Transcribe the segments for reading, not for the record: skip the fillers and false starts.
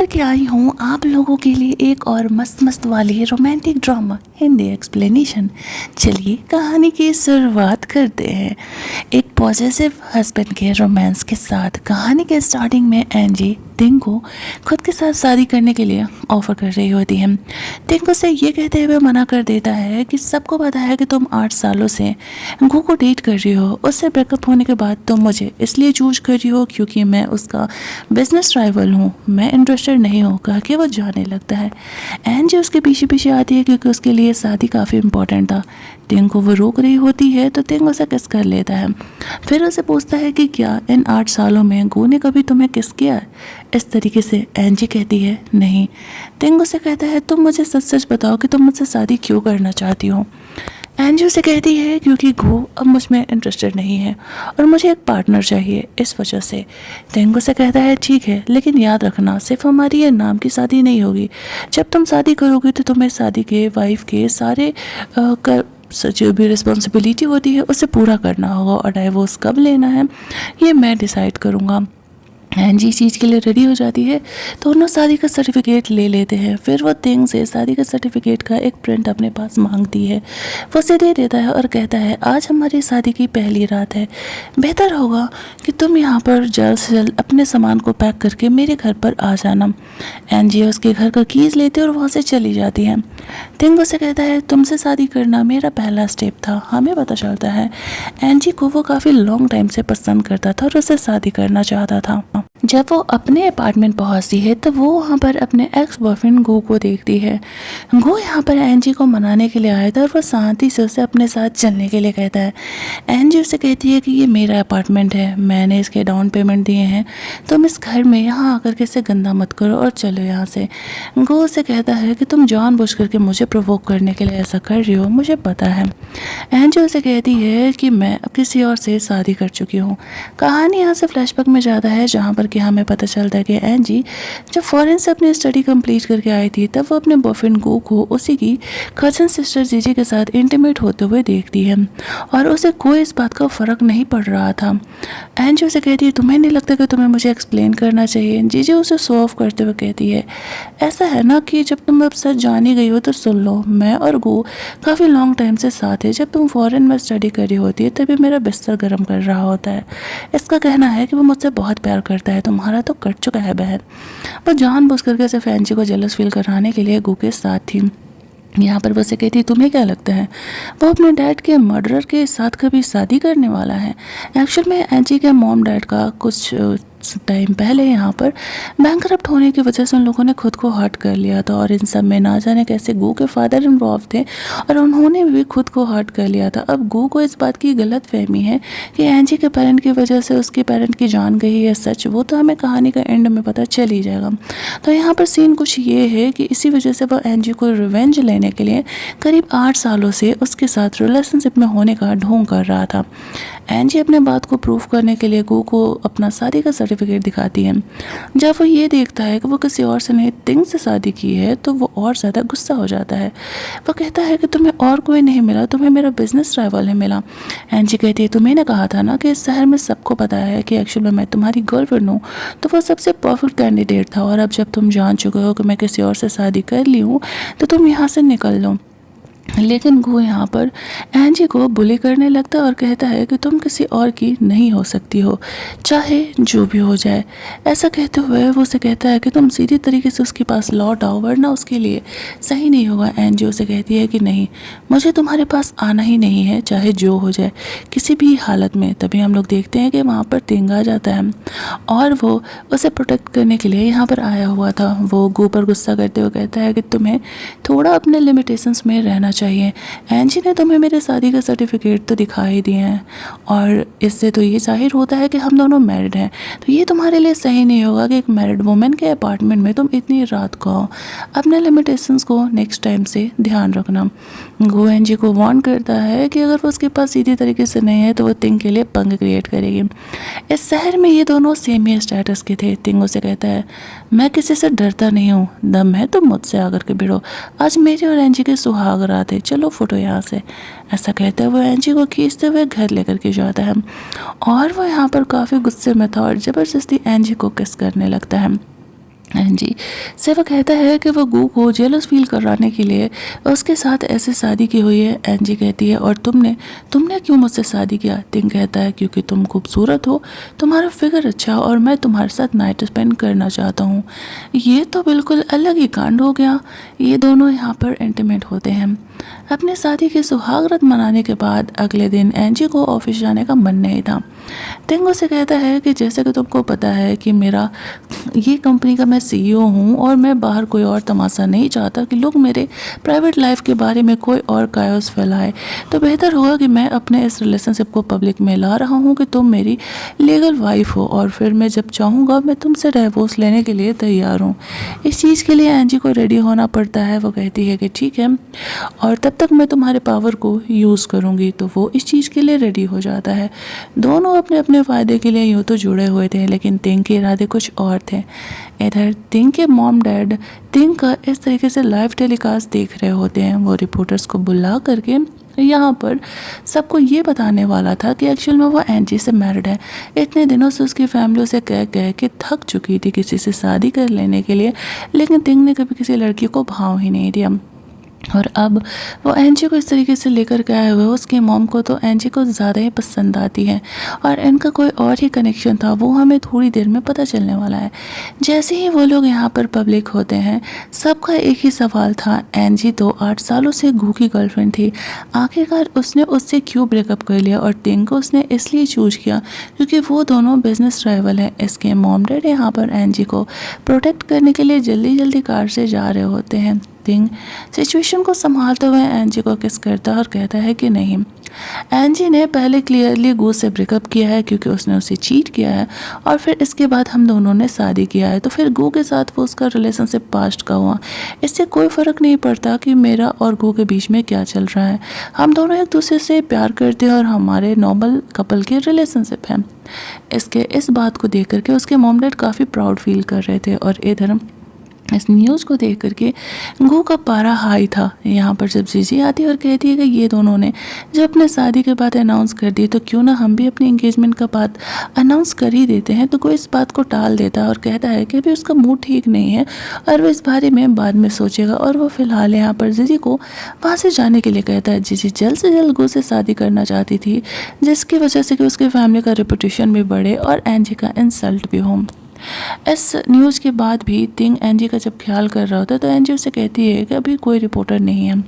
लेकर के आई हूँ आप लोगों के लिए एक और मस्त मस्त वाली रोमांटिक ड्रामा हिंदी एक्सप्लेनेशन। चलिए कहानी की शुरुआत करते हैं। एक पॉजिटिव हस्बैंड के रोमांस के साथ कहानी के स्टार्टिंग में एंजी टिंकू खुद के साथ शादी करने के लिए ऑफर कर रही होती है। टिंकू से ये कहते हुए मना कर देता है कि सबको पता है कि तुम 8 सालों से गू को डेट कर रही हो। उससे ब्रेकअप होने के बाद तुम मुझे इसलिए चूज कर रही हो क्योंकि मैं उसका बिजनेस राइवल हूँ। मैं इंटरेस्टेड नहीं हूँ कह के वो जाने लगता है। एंजी उसके पीछे पीछे आती है क्योंकि उसके लिए शादी काफ़ी इंपॉर्टेंट था। टिंकू वो रोक रही होती है तो टिंकू उसे किस कर लेता है। फिर उसे पूछता है कि क्या इन 8 सालों में गू ने कभी तुम्हें किस किया। इस तरीके से एंजी कहती है नहीं। टिंकू से कहता है तुम मुझे सच सच बताओ कि तुम मुझसे शादी क्यों करना चाहती हो। एंजी उसे कहती है क्योंकि गू अब मुझ में इंटरेस्टेड नहीं है और मुझे एक पार्टनर चाहिए इस वजह से। टेंगो से कहता है ठीक है लेकिन याद रखना सिर्फ हमारी ये नाम की शादी नहीं होगी। जब तुम शादी करोगे तो तुम्हें शादी के वाइफ के सारे जो भी रिस्पॉन्सिबिलिटी होती है उसे पूरा करना होगा और डाइवोर्स कब लेना है ये मैं डिसाइड करूँगा। एंजी इस चीज़ के लिए रेडी हो जाती है। दोनों शादी का सर्टिफिकेट ले लेते हैं। फिर वो टिंग से शादी का सर्टिफिकेट का एक प्रिंट अपने पास मांगती है। वो उसे दे देता है और कहता है आज हमारी शादी की पहली रात है। बेहतर होगा कि तुम यहाँ पर जल्द से जल्द अपने सामान को पैक करके मेरे घर पर आ जाना। एंजी उसके घर का कीज़ लेती है और वहाँ से चली जाती है। टिंग उसे कहता है तुमसे शादी करना मेरा पहला स्टेप था। हमें पता चलता है एंजी को वो काफ़ी लॉन्ग टाइम से पसंद करता था और उससे शादी करना चाहता था। जब वो अपने अपार्टमेंट पहुंचती है तो वो वहाँ पर अपने एक्स बॉयफ्रेंड गू को देखती है। गू यहाँ पर एंजी को मनाने के लिए आया था और वो शांति से उसे अपने साथ चलने के लिए कहता है। एंजी उसे कहती है कि ये मेरा अपार्टमेंट है, मैंने इसके डाउन पेमेंट दिए हैं, तुम इस घर में यहाँ आकर के इसे गंदा मत करो और चलो यहाँ से। गू उसे कहता है कि तुम जानबूझ करके मुझे प्रोवोक करने के लिए ऐसा कर रही हो, मुझे पता है। एंजी उसे कहती है कि मैं अब किसी और से शादी कर चुकी हूँ। कहानी यहाँ से फ्लैशबैक में ज़्यादा है जहाँ पर कि हमें पता चलता है कि एंजी जब फॉरेन से अपनी स्टडी कंप्लीट करके आई थी तब वो अपने बॉयफ्रेंड गू को उसी की कजन सिस्टर जीजी के साथ इंटीमेट होते हुए देखती है और उसे कोई इस बात का फ़र्क नहीं पड़ रहा था। एंजी उसे कहती है तुम्हें नहीं लगता कि तुम्हें मुझे एक्सप्लेन करना चाहिए। जीजी उसे शो ऑफ करते हुए कहती है ऐसा है ना कि जब तुम अब सच जान ही गई हो तो सुन लो, मैं और गू काफ़ी लॉन्ग टाइम से साथ है। जब तुम फॉरेन में स्टडी कर रही होती है तभी मेरा बिस्तर गर्म कर रहा होता है। इसका कहना है कि वो मुझसे बहुत प्यार करता है, तुम्हारा तो कट चुका है बहन। वो जानबूझ करके सिर्फ एंजी को जेलस फील कराने के लिए गू के साथ थी। यहाँ पर वो से कहती तुम्हें क्या लगता है वो अपने डैड के मर्डरर के साथ कभी शादी करने वाला है। एक्चुअल में एंजी के मॉम डैड का कुछ टाइम पहले यहाँ पर बैंकरप्ट होने की वजह से उन लोगों ने खुद को हर्ट कर लिया था और इन सब में ना जाने कैसे गू के फादर इन्वॉल्व थे और उन्होंने भी खुद को हर्ट कर लिया था। अब गू को इस बात की गलत फहमी है कि एंजी के पेरेंट की वजह से उसके पेरेंट की जान गई है। सच वो तो हमें कहानी का एंड में पता चल ही जाएगा। तो यहाँ पर सीन कुछ ये है कि इसी वजह से वो एंजी को रिवेंज लेने के लिए करीब 8 सालों से उसके साथ रिलेशनशिप में होने का ढोंग कर रहा था। एंजी अपने बात को प्रूफ करने के लिए गू को अपना शादी का सर्टिफिकेट दिखाती है। जब वो ये देखता है कि वो किसी और से नहीं टिंग से शादी की है तो वो और ज़्यादा गुस्सा हो जाता है। वो कहता है कि तुम्हें और कोई नहीं मिला, तुम्हें मेरा बिजनेस राइवल है मिला। एंजी कहती है तुम्हें ने कहा था ना कि इस शहर में सबको पता है कि एक्चुअली मैं तुम्हारी गर्लफ्रेंड हूँ, तो वो सबसे परफेक्ट कैंडिडेट था और अब जब तुम जान चुके हो कि मैं किसी और से शादी कर ली हूँ तो तुम यहाँ से निकल लो। लेकिन गू यहाँ पर एंजी को बुली करने लगता है और कहता है कि तुम किसी और की नहीं हो सकती हो, चाहे जो भी हो जाए। ऐसा कहते हुए वो उसे कहता है कि तुम सीधी तरीके से उसके पास लौट आओ वरना उसके लिए सही नहीं होगा। एंजी उसे कहती है कि नहीं, मुझे तुम्हारे पास आना ही नहीं है चाहे जो हो जाए किसी भी हालत में। तभी हम लोग देखते हैं कि वहाँ पर टिंग आ जाता है और वो उसे प्रोटेक्ट करने के लिए यहाँ पर आया हुआ था। वो गू पर गुस्सा करते हुए कहता है कि तुम्हें थोड़ा अपने लिमिटेशंस में रहना चाहिए। एंजी ने तुम्हें मेरे शादी का सर्टिफिकेट तो दिखा ही दिए हैं और इससे तो ये जाहिर होता है कि हम दोनों मैरिड हैं, तो ये तुम्हारे लिए सही नहीं होगा कि एक मैरिड वुमेन के अपार्टमेंट में तुम इतनी रात को आओ। अपने लिमिटेशंस को नेक्स्ट टाइम से ध्यान रखना। गो एंजी को वार्न करता है कि अगर वो उसके पास सीधी तरीके से नहीं है तो वो टिंग के लिए पंग क्रिएट करेगी। इस शहर में ये दोनों सेम ही स्टेटस के थे। टिंग उसे कहता है मैं किसी से डरता नहीं हूँ, दम है तो मुझसे आकर के भिड़ो, आज मेरे और एंजी के सुहाग रात है, चलो फोटो यहाँ से। ऐसा कहते हुए वो एंजी को खींचते हुए घर लेकर के जाता है और वो यहाँ पर काफ़ी गुस्से में था और ज़बरदस्ती एंजी को किस करने लगता है। एंजी से वो कहता है कि वो गू को जेलस फील कराने के लिए उसके साथ ऐसे शादी की हुई है। एंजी कहती है और तुमने तुमने क्यों मुझसे शादी किया? टिंग कहता है क्योंकि तुम खूबसूरत हो, तुम्हारा फिगर अच्छा और मैं तुम्हारे साथ नाइट स्पेंड करना चाहता हूँ। ये तो बिल्कुल अलग ही कांड हो गया। ये दोनों यहाँ पर इंटीमेट होते हैं। अपने शादी की सुहागरात मनाने के बाद अगले दिन एंजी को ऑफिस जाने का मन नहीं था। टिंग उसे कहता है कि जैसे कि तुमको पता है कि मेरा ये कंपनी का मैं सीईओ हूँ और मैं बाहर कोई और तमाशा नहीं चाहता कि लोग मेरे प्राइवेट लाइफ के बारे में कोई और कायोस फैलाए, तो बेहतर होगा कि मैं अपने इस रिलेशनशिप को पब्लिक में ला रहा हूँ कि तुम मेरी लीगल वाइफ हो और फिर मैं जब चाहूँगा मैं तुमसे डिवोर्स लेने के लिए तैयार हूँ। इस चीज़ के लिए एंजी को रेडी होना पड़ता है। वो कहती है कि ठीक है और तब तक मैं तुम्हारे पावर को यूज़ करूँगी, तो वो इस चीज़ के लिए रेडी हो जाता है। दोनों अपने अपने फ़ायदे के लिए यूँ तो जुड़े हुए थे, लेकिन टिंग के इरादे कुछ और थे। इधर टिंग के मॉम डैड टिंग का इस तरीके से लाइव टेलीकास्ट देख रहे होते हैं। वो रिपोर्टर्स को बुला करके यहाँ पर सबको ये बताने वाला था कि एक्चुअल में वो एंजी से मैरिड है। इतने दिनों से उसकी फैमिली उसे कह के थक चुकी थी किसी से शादी कर लेने के लिए, लेकिन टिंग ने कभी किसी लड़की को भाव ही नहीं दिया। और अब वो एंजी को इस तरीके से लेकर के आए हुए उसके मॉम को तो एंजी को ज़्यादा ही पसंद आती है और इनका कोई और ही कनेक्शन था, वो हमें थोड़ी देर में पता चलने वाला है। जैसे ही वो लोग यहाँ पर पब्लिक होते हैं, सबका एक ही सवाल था, एंजी तो 8 सालों से गू की गर्लफ्रेंड थी, आखिरकार उसने उससे क्यों ब्रेकअप कर लिया? और टिंग को उसने इसलिए चूज किया क्योंकि वो दोनों बिजनेस राइवल हैं। इसके मॉम डैड यहाँ पर एंजी को प्रोटेक्ट करने के लिए जल्दी जल्दी कार से जा रहे होते हैं। टिंग सिचुएशन को संभालते हुए एंजी को किस करता है और कहता है कि नहीं, एंजी ने पहले क्लियरली गू से ब्रेकअप किया है क्योंकि उसने उसे चीट किया है और फिर इसके बाद हम दोनों ने शादी किया है, तो फिर गू के साथ वो उसका रिलेशनशिप पास्ट का हुआ। इससे कोई फ़र्क नहीं पड़ता कि मेरा और गू के बीच में क्या चल रहा है, हम दोनों एक दूसरे से प्यार करते हैं और हमारे नॉर्मल कपल के रिलेशनशिप है। इसके इस बात को देख करके उसके मॉम डैड काफ़ी प्राउड फील कर रहे थे और इधर इस न्यूज़ को देख करके गू का पारा हाई था। यहाँ पर जब जीजी आती है और कहती है कि ये दोनों ने जब अपने शादी के बाद अनाउंस कर दी, तो क्यों ना हम भी अपनी एंगेजमेंट का बात अनाउंस कर ही देते हैं, तो कोई इस बात को टाल देता है और कहता है कि अभी उसका मूड ठीक नहीं है और वो इस बारे में बाद में सोचेगा। और वो फिलहाल यहाँ पर जीजी को वहाँ से जाने के लिए कहता है। जीजी जल्द से जल्द गू से शादी करना चाहती थी, जिसकी वजह से कि उसके फैमिली का रेपुटेशन भी बढ़े और एंजी का इंसल्ट भी हो। इस न्यूज़ के बाद भी टिंग एंजी का जब ख्याल कर रहा होता है तो एंजी उससे कहती है कि अभी कोई रिपोर्टर नहीं है,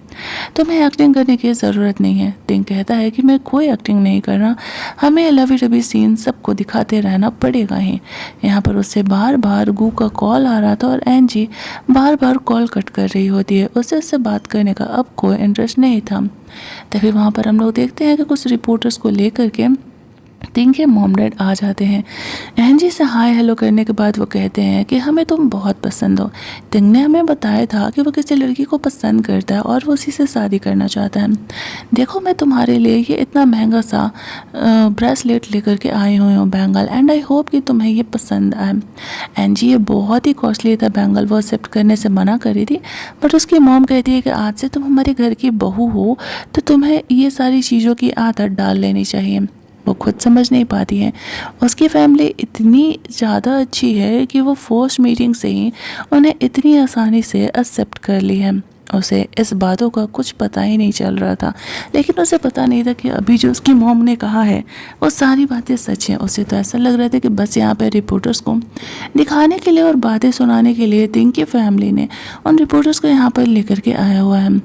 तुम्हें एक्टिंग करने की ज़रूरत नहीं है। टिंग कहता है कि मैं कोई एक्टिंग नहीं करना, हमें लवी डबी सीन सबको दिखाते रहना पड़ेगा ही। यहाँ पर उससे बार बार गू का कॉल आ रहा था और एंजी बार बार कॉल कट कर रही होती है, उसे उससे बात करने का अब कोई इंटरेस्ट नहीं था। तभी वहाँ पर हम लोग देखते हैं कि कुछ रिपोर्टर्स को लेकर के टिंग के मॉम डैड आ जाते हैं। एंजी से हाय हेलो करने के बाद वो कहते हैं कि हमें तुम बहुत पसंद हो। टिंग ने हमें बताया था कि वो किसी लड़की को पसंद करता है और वो उसी से शादी करना चाहता है। देखो मैं तुम्हारे लिए ये इतना महंगा सा ब्रेसलेट लेकर के आई हुई हूँ, बैंगल, एंड आई होप कि तुम्हें ये पसंद आए। एंजी ये बहुत ही कॉस्टली था बैंगल, वो एक्सेप्ट करने से मना करी थी, बट उसकी मॉम कहती है कि आज से तुम हमारे घर की बहू हो तो तुम्हें ये सारी चीज़ों की आदत डाल लेनी चाहिए। वो खुद समझ नहीं पाती है, उसकी फैमिली इतनी ज़्यादा अच्छी है कि वो फर्स्ट मीटिंग से ही उन्हें इतनी आसानी से एक्सेप्ट कर ली है। उसे इस बातों का कुछ पता ही नहीं चल रहा था, लेकिन उसे पता नहीं था कि अभी जो उसकी मॉम ने कहा है वो सारी बातें सच हैं। उसे तो ऐसा लग रहा था कि बस यहाँ पे रिपोर्टर्स को दिखाने के लिए और बातें सुनाने के लिए टिंग की फैमिली ने उन रिपोर्टर्स को यहाँ पर लेकर के आया हुआ है।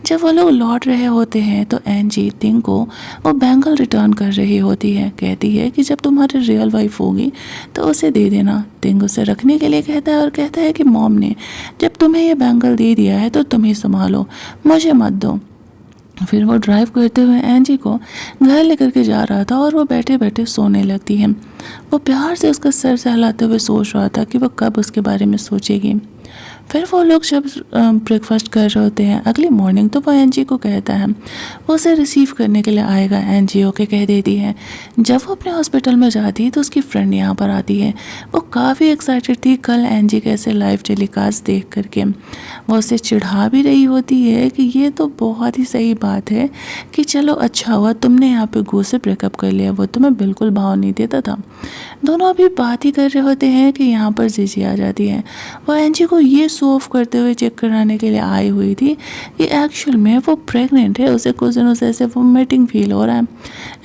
जब वो लोग लौट रहे होते हैं तो एंजी टिंग को वो बैंगल रिटर्न कर रही होती है, कहती है कि जब तुम्हारी रियल वाइफ होगी तो उसे दे देना। टिंग उसे रखने के लिए कहता है और कहता है कि मॉम ने जब तुम्हें ये बैंगल दे दिया है तो तुम ही संभालो, मुझे मत दो। फिर वो ड्राइव करते हुए एंजी को घर लेकर के जा रहा था और वो बैठे बैठे सोने लगती है। वो प्यार से उसका सर सहलाते हुए सोच रहा था कि वो कब उसके बारे में सोचेगी। फिर वो लोग जब ब्रेकफास्ट कर रहे होते हैं अगली मॉर्निंग, तो वो एंजी को कहता है वो उसे रिसीव करने के लिए आएगा। एंजी ओके कह देती है। जब वो अपने हॉस्पिटल में जाती है तो उसकी फ्रेंड यहाँ पर आती है। वो काफ़ी एक्साइटेड थी कल एंजी कैसे लाइव टेलीकास्ट देख करके। वो उसे चिढ़ा भी रही होती है कि ये तो बहुत ही सही बात है कि चलो अच्छा हुआ तुमने यहाँ पे गो से ब्रेकअप कर लिया, वो तुम्हें बिल्कुल भाव नहीं देता था। दोनों अभी बात ही कर रहे होते हैं कि यहाँ पर जीजी आ जाती है। वो एंजी को ये शो ऑफ करते हुए चेक कराने के लिए आई हुई थी कि एक्चुअल में वो प्रेग्नेंट है। उसे कुछ दिनों से ऐसे वोमिटिंग फील हो रहा है।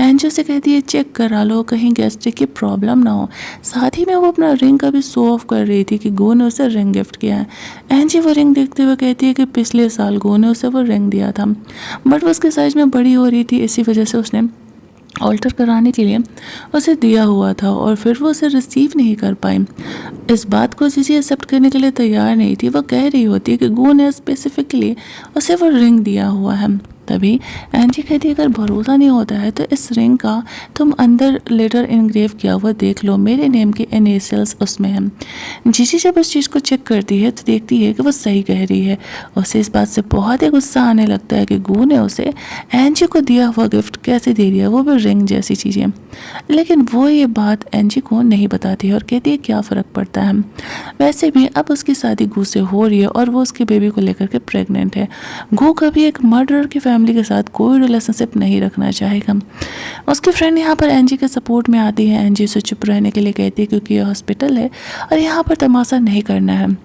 एंजी उसे कहती है चेक करा लो कहीं गैस्ट्रिक की प्रॉब्लम ना हो। साथ ही में वो अपना रिंग का भी शो ऑफ कर रही थी कि गो ने उसे रिंग गिफ्ट किया है। एंजी वो रिंग देखते हुए कहती है कि पिछले साल गो ने उसे वो रिंग दिया था, बट वो उसके साइज में बड़ी हो रही थी, इसी वजह से उसने ऑल्टर कराने के लिए उसे दिया हुआ था और फिर वो उसे रिसीव नहीं कर पाई। इस बात को जीजी एक्सेप्ट करने के लिए तैयार नहीं थी। वो कह रही होती है कि गो ने स्पेसिफिकली उसे वो रिंग दिया हुआ है। तभी एंजी कहती है अगर भरोसा नहीं होता है तो इस रिंग का तुम अंदर लेटर इनग्रेव किया हुआ देख लो, मेरे नेम के इनिशियल्स उसमें हैं। जीजी जब उस चीज़ को चेक करती है तो देखती है कि वो सही कह रही है। उसे इस बात से बहुत ही गुस्सा आने लगता है कि गो ने उसे एंजी को दिया हुआ गिफ्ट कैसे दे दिया, वो भी रिंग जैसी चीज़ें। लेकिन वो ये बात एंजी को नहीं बताती है और कहती है क्या फ़र्क पड़ता है, वैसे भी अब उसकी शादी गो से हो रही है और वो उसके बेबी को लेकर के प्रेग्नेंट है। गो कभी एक मर्डरर की फैमिली के साथ कोई रिलेशनशिप नहीं रखना चाहेगा। उसकी फ्रेंड यहाँ पर एंजी के सपोर्ट में आती है। एंजी उसे चुप रहने के लिए कहती है क्योंकि ये हॉस्पिटल है और यहाँ पर तमाशा नहीं करना है।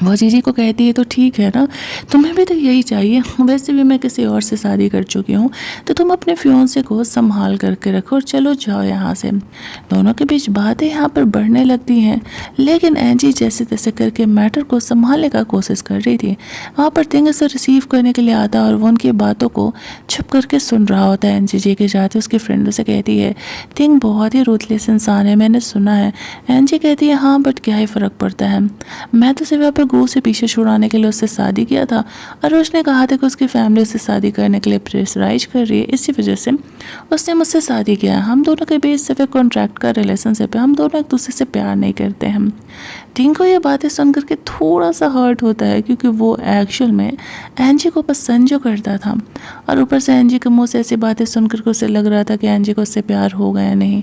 वो जीजी को कहती है तो ठीक है ना, तुम्हें भी तो यही चाहिए, वैसे भी मैं किसी और से शादी कर चुकी हूँ, तो तुम अपने फियोंसे को संभाल करके रखो और चलो जाओ यहाँ से। दोनों के बीच बातें यहाँ पर बढ़ने लगती हैं, लेकिन एंजी जैसे तैसे करके मैटर को संभालने का कोशिश कर रही थी। वहाँ पर तिंग उसे रिसीव करने के लिए आता है और वो उनकी बातों को छुप करके सुन रहा होता है। एंजी जी के जाते उसकी फ्रेंड उसे कहती है तिंग बहुत ही रूथलेस इंसान है, मैंने सुना है। एंजी कहती है हाँ बट क्या ही फ़र्क पड़ता है, मैं तो सिर्फ पे गो से पीछे छुड़ाने के लिए उससे शादी किया था और उसने कहा था कि उसकी फैमिली उससे शादी करने के लिए प्रेशराइज कर रही है, इसी वजह से उसने मुझसे शादी किया है। हम दोनों के बीच सिर्फ एक कॉन्ट्रैक्ट का रिलेशनशिप है, हम दोनों एक दूसरे से प्यार नहीं करते हैं। टिंग को ये बातें सुन करके थोड़ा सा हर्ट होता है क्योंकि वो एक्चुअल में एंजी को पसंद जो करता था और ऊपर से एंजी के मुंह से ऐसी बातें सुन करके उसे लग रहा था कि एंजी को उससे प्यार हो गया नहीं।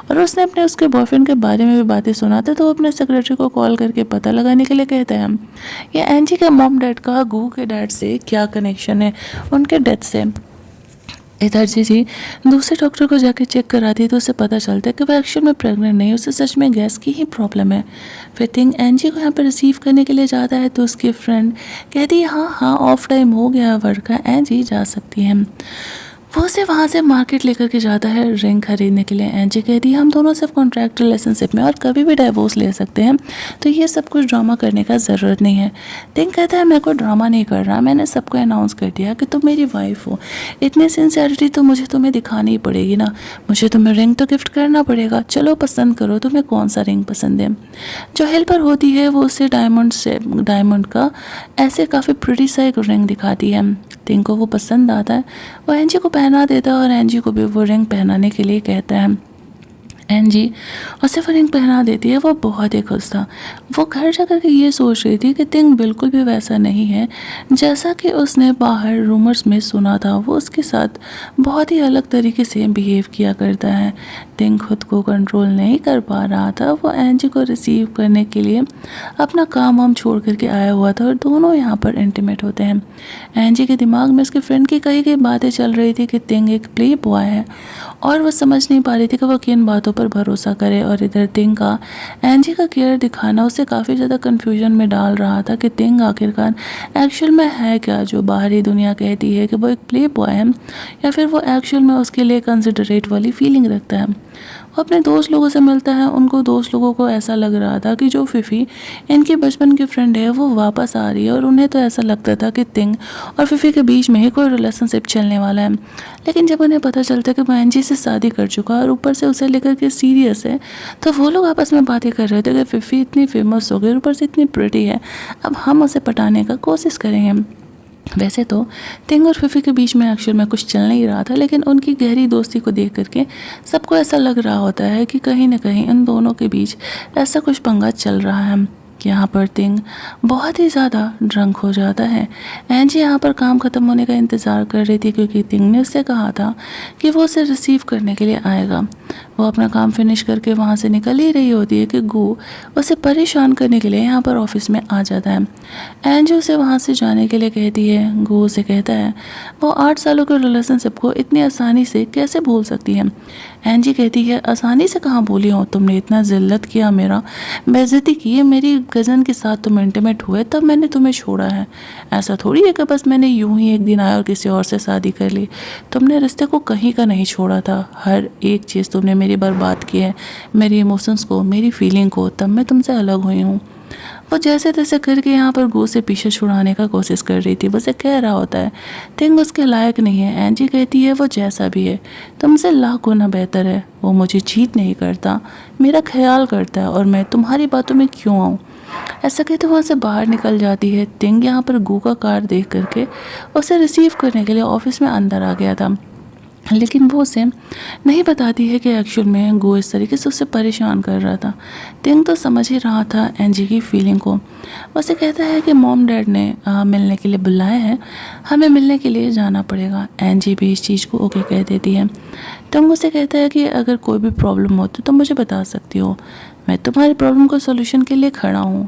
और उसने अपने उसके बॉयफ्रेंड के बारे में भी बातें सुना था, तो वो अपने सेक्रेटरी को कॉल करके पता लगाने के लिए कहता है ये एंजी के मॉम डैड का गू के डैड से क्या कनेक्शन है उनके डेथ से। इधर जी दूसरे डॉक्टर को जाके चेक कराती है तो उसे पता चलता है कि वो एक्चुअल में प्रेग्नेंट नहीं, उसे सच में गैस की ही प्रॉब्लम है। फिर थिंग एंजी को यहाँ पर रिसीव करने के लिए जाता है तो उसकी फ्रेंड कहती है हाँ हाँ ऑफ टाइम हो गया वर्क का, एंजी जा सकती है। वो उसे वहाँ से मार्केट लेकर के जाता है रिंग खरीदने के लिए। एंजी कहती है हम दोनों सिर्फ कॉन्ट्रैक्ट रिलेशनशिप में और कभी भी डाइवोर्स ले सकते हैं, तो ये सब कुछ ड्रामा करने का ज़रूरत नहीं है। थिंग कहता है मैं कोई ड्रामा नहीं कर रहा, मैंने सबको अनाउंस कर दिया कि तुम मेरी वाइफ हो, इतनी सिंसियरिटी तो मुझे तुम्हें दिखानी ही पड़ेगी ना, मुझे तुम्हें रिंग तो गिफ्ट करना पड़ेगा, चलो पसंद करो तुम्हें कौन सा रिंग पसंद है। जो हेल्पर होती है वो उसे डायमंड का ऐसे काफ़ी प्रिटी सा एक रिंग दिखाती है। थिंग को वो पसंद आता है, वो एंजी को पहना देता है और एंजी को भी वो रिंग पहनाने के लिए कहता है। एंजी उसे वो रिंग पहना देती है। वो बहुत ही खुश था। वो घर जाकर के ये सोच रही थी कि थिंग बिल्कुल भी वैसा नहीं है जैसा कि उसने बाहर रूमर्स में सुना था। वो उसके साथ बहुत ही अलग तरीके से बिहेव किया करता है। थिंग खुद को कंट्रोल नहीं कर पा रहा था। वो एंजी को रिसीव करने के लिए अपना काम वाम छोड़ करके आया हुआ था और दोनों यहाँ पर इंटीमेट होते हैं। एंजी के दिमाग में उसके फ्रेंड की कई कई बातें चल रही थी कि थिंग एक प्ले बॉय है और वो समझ नहीं पा रही थी कि वो किन बातों पर भरोसा करे। और इधर थिंग का एंजी का केयर दिखाना उसे काफ़ी ज़्यादा कन्फ्यूजन में डाल रहा था कि थिंग आखिरकार एक्चुअल में है क्या जो बाहरी दुनिया कहती है कि वो एक प्ले बॉय है, या फिर वो एक्चुअल में उसके लिए कंसिडरेट वाली फीलिंग रखता है। वो अपने दोस्त लोगों से मिलता है। उनको दोस्त लोगों को ऐसा लग रहा था कि जो फिफ़ी इनकी बचपन की फ्रेंड है वो वापस आ रही है, और उन्हें तो ऐसा लगता था कि थिंग और फिफ़ी के बीच में ही कोई रिलेशनशिप चलने वाला है। लेकिन जब उन्हें पता चलता है कि वो एंजी से शादी कर चुका है और ऊपर से उसे लेकर के सीरियस है, तो वो लोग आपस में बातें कर रहे थे कि फिफ़ी इतनी फेमस हो गई और ऊपर से इतनी प्रिटी है, अब हम उसे पटाने का कोशिश करेंगे। वैसे तो थिंग और फिफ़ी के बीच में एक्चुअल में कुछ चल नहीं रहा था, लेकिन उनकी गहरी दोस्ती को देख करके सबको ऐसा लग रहा होता है कि कहीं ना कहीं इन दोनों के बीच ऐसा कुछ पंगा चल रहा है। यहाँ पर तिंग बहुत ही ज़्यादा ड्रंक हो जाता है। एंजी यहाँ पर काम ख़त्म होने का इंतज़ार कर रही थी क्योंकि तिंग ने उससे कहा था कि वो उसे रिसीव करने के लिए आएगा। वो अपना काम फिनिश करके वहाँ से निकल ही रही होती है कि गू उसे परेशान करने के लिए यहाँ पर ऑफिस में आ जाता है। एंजी उसे वहाँ से जाने के लिए कहती है। गू उसे कहता है वो 8 सालों के रिलेशनशिप को इतनी आसानी से कैसे भूल सकती है। एंजी कहती है आसानी से कहाँ भूली हो, तुमने इतना जिल्लत किया, मेरा बेइज्जती की, मेरी कज़न के साथ तुम इंटीमेट हुए तब मैंने तुम्हें छोड़ा है। ऐसा थोड़ी है कि बस मैंने यूं ही एक दिन आया और किसी और से शादी कर ली। तुमने रिश्ते को कहीं का नहीं छोड़ा था, हर एक चीज़ तुमने मेरी बर्बाद की है, मेरी इमोशंस को, मेरी फीलिंग को। तब मैं तुमसे अलग हुई हूँ। वो जैसे तैसे करके यहाँ पर गू से पीछे छुड़ाने का कोशिश कर रही थी। वो उसे कह रहा होता है थिंग उसके लायक नहीं है। एंजी कहती है वो जैसा भी है तुमसे लाख गुना बेहतर है। वो मुझे चीट नहीं करता, मेरा ख्याल करता है, और मैं तुम्हारी बातों में क्यों आऊँ। ऐसा कहते वहाँ से बाहर निकल जाती है। तिंग यहाँ पर गू का कार देख करके उसे रिसीव करने के लिए ऑफिस में अंदर आ गया था, लेकिन वो उसे नहीं बताती है कि एक्चुअल में गो इस तरीके से उसे परेशान कर रहा था। तिंग तो समझ ही रहा था एंजी की फीलिंग को। उसे कहता है कि मॉम डैड ने मिलने के लिए बुलाया है, हमें मिलने के लिए जाना पड़ेगा। एंजी भी इस चीज़ को ओके कह देती है। तिंग उसे कहता है कि अगर कोई भी प्रॉब्लम हो तो मुझे बता सकती हो, मैं तुम्हारी प्रॉब्लम को सोल्यूशन के लिए खड़ा हूँ।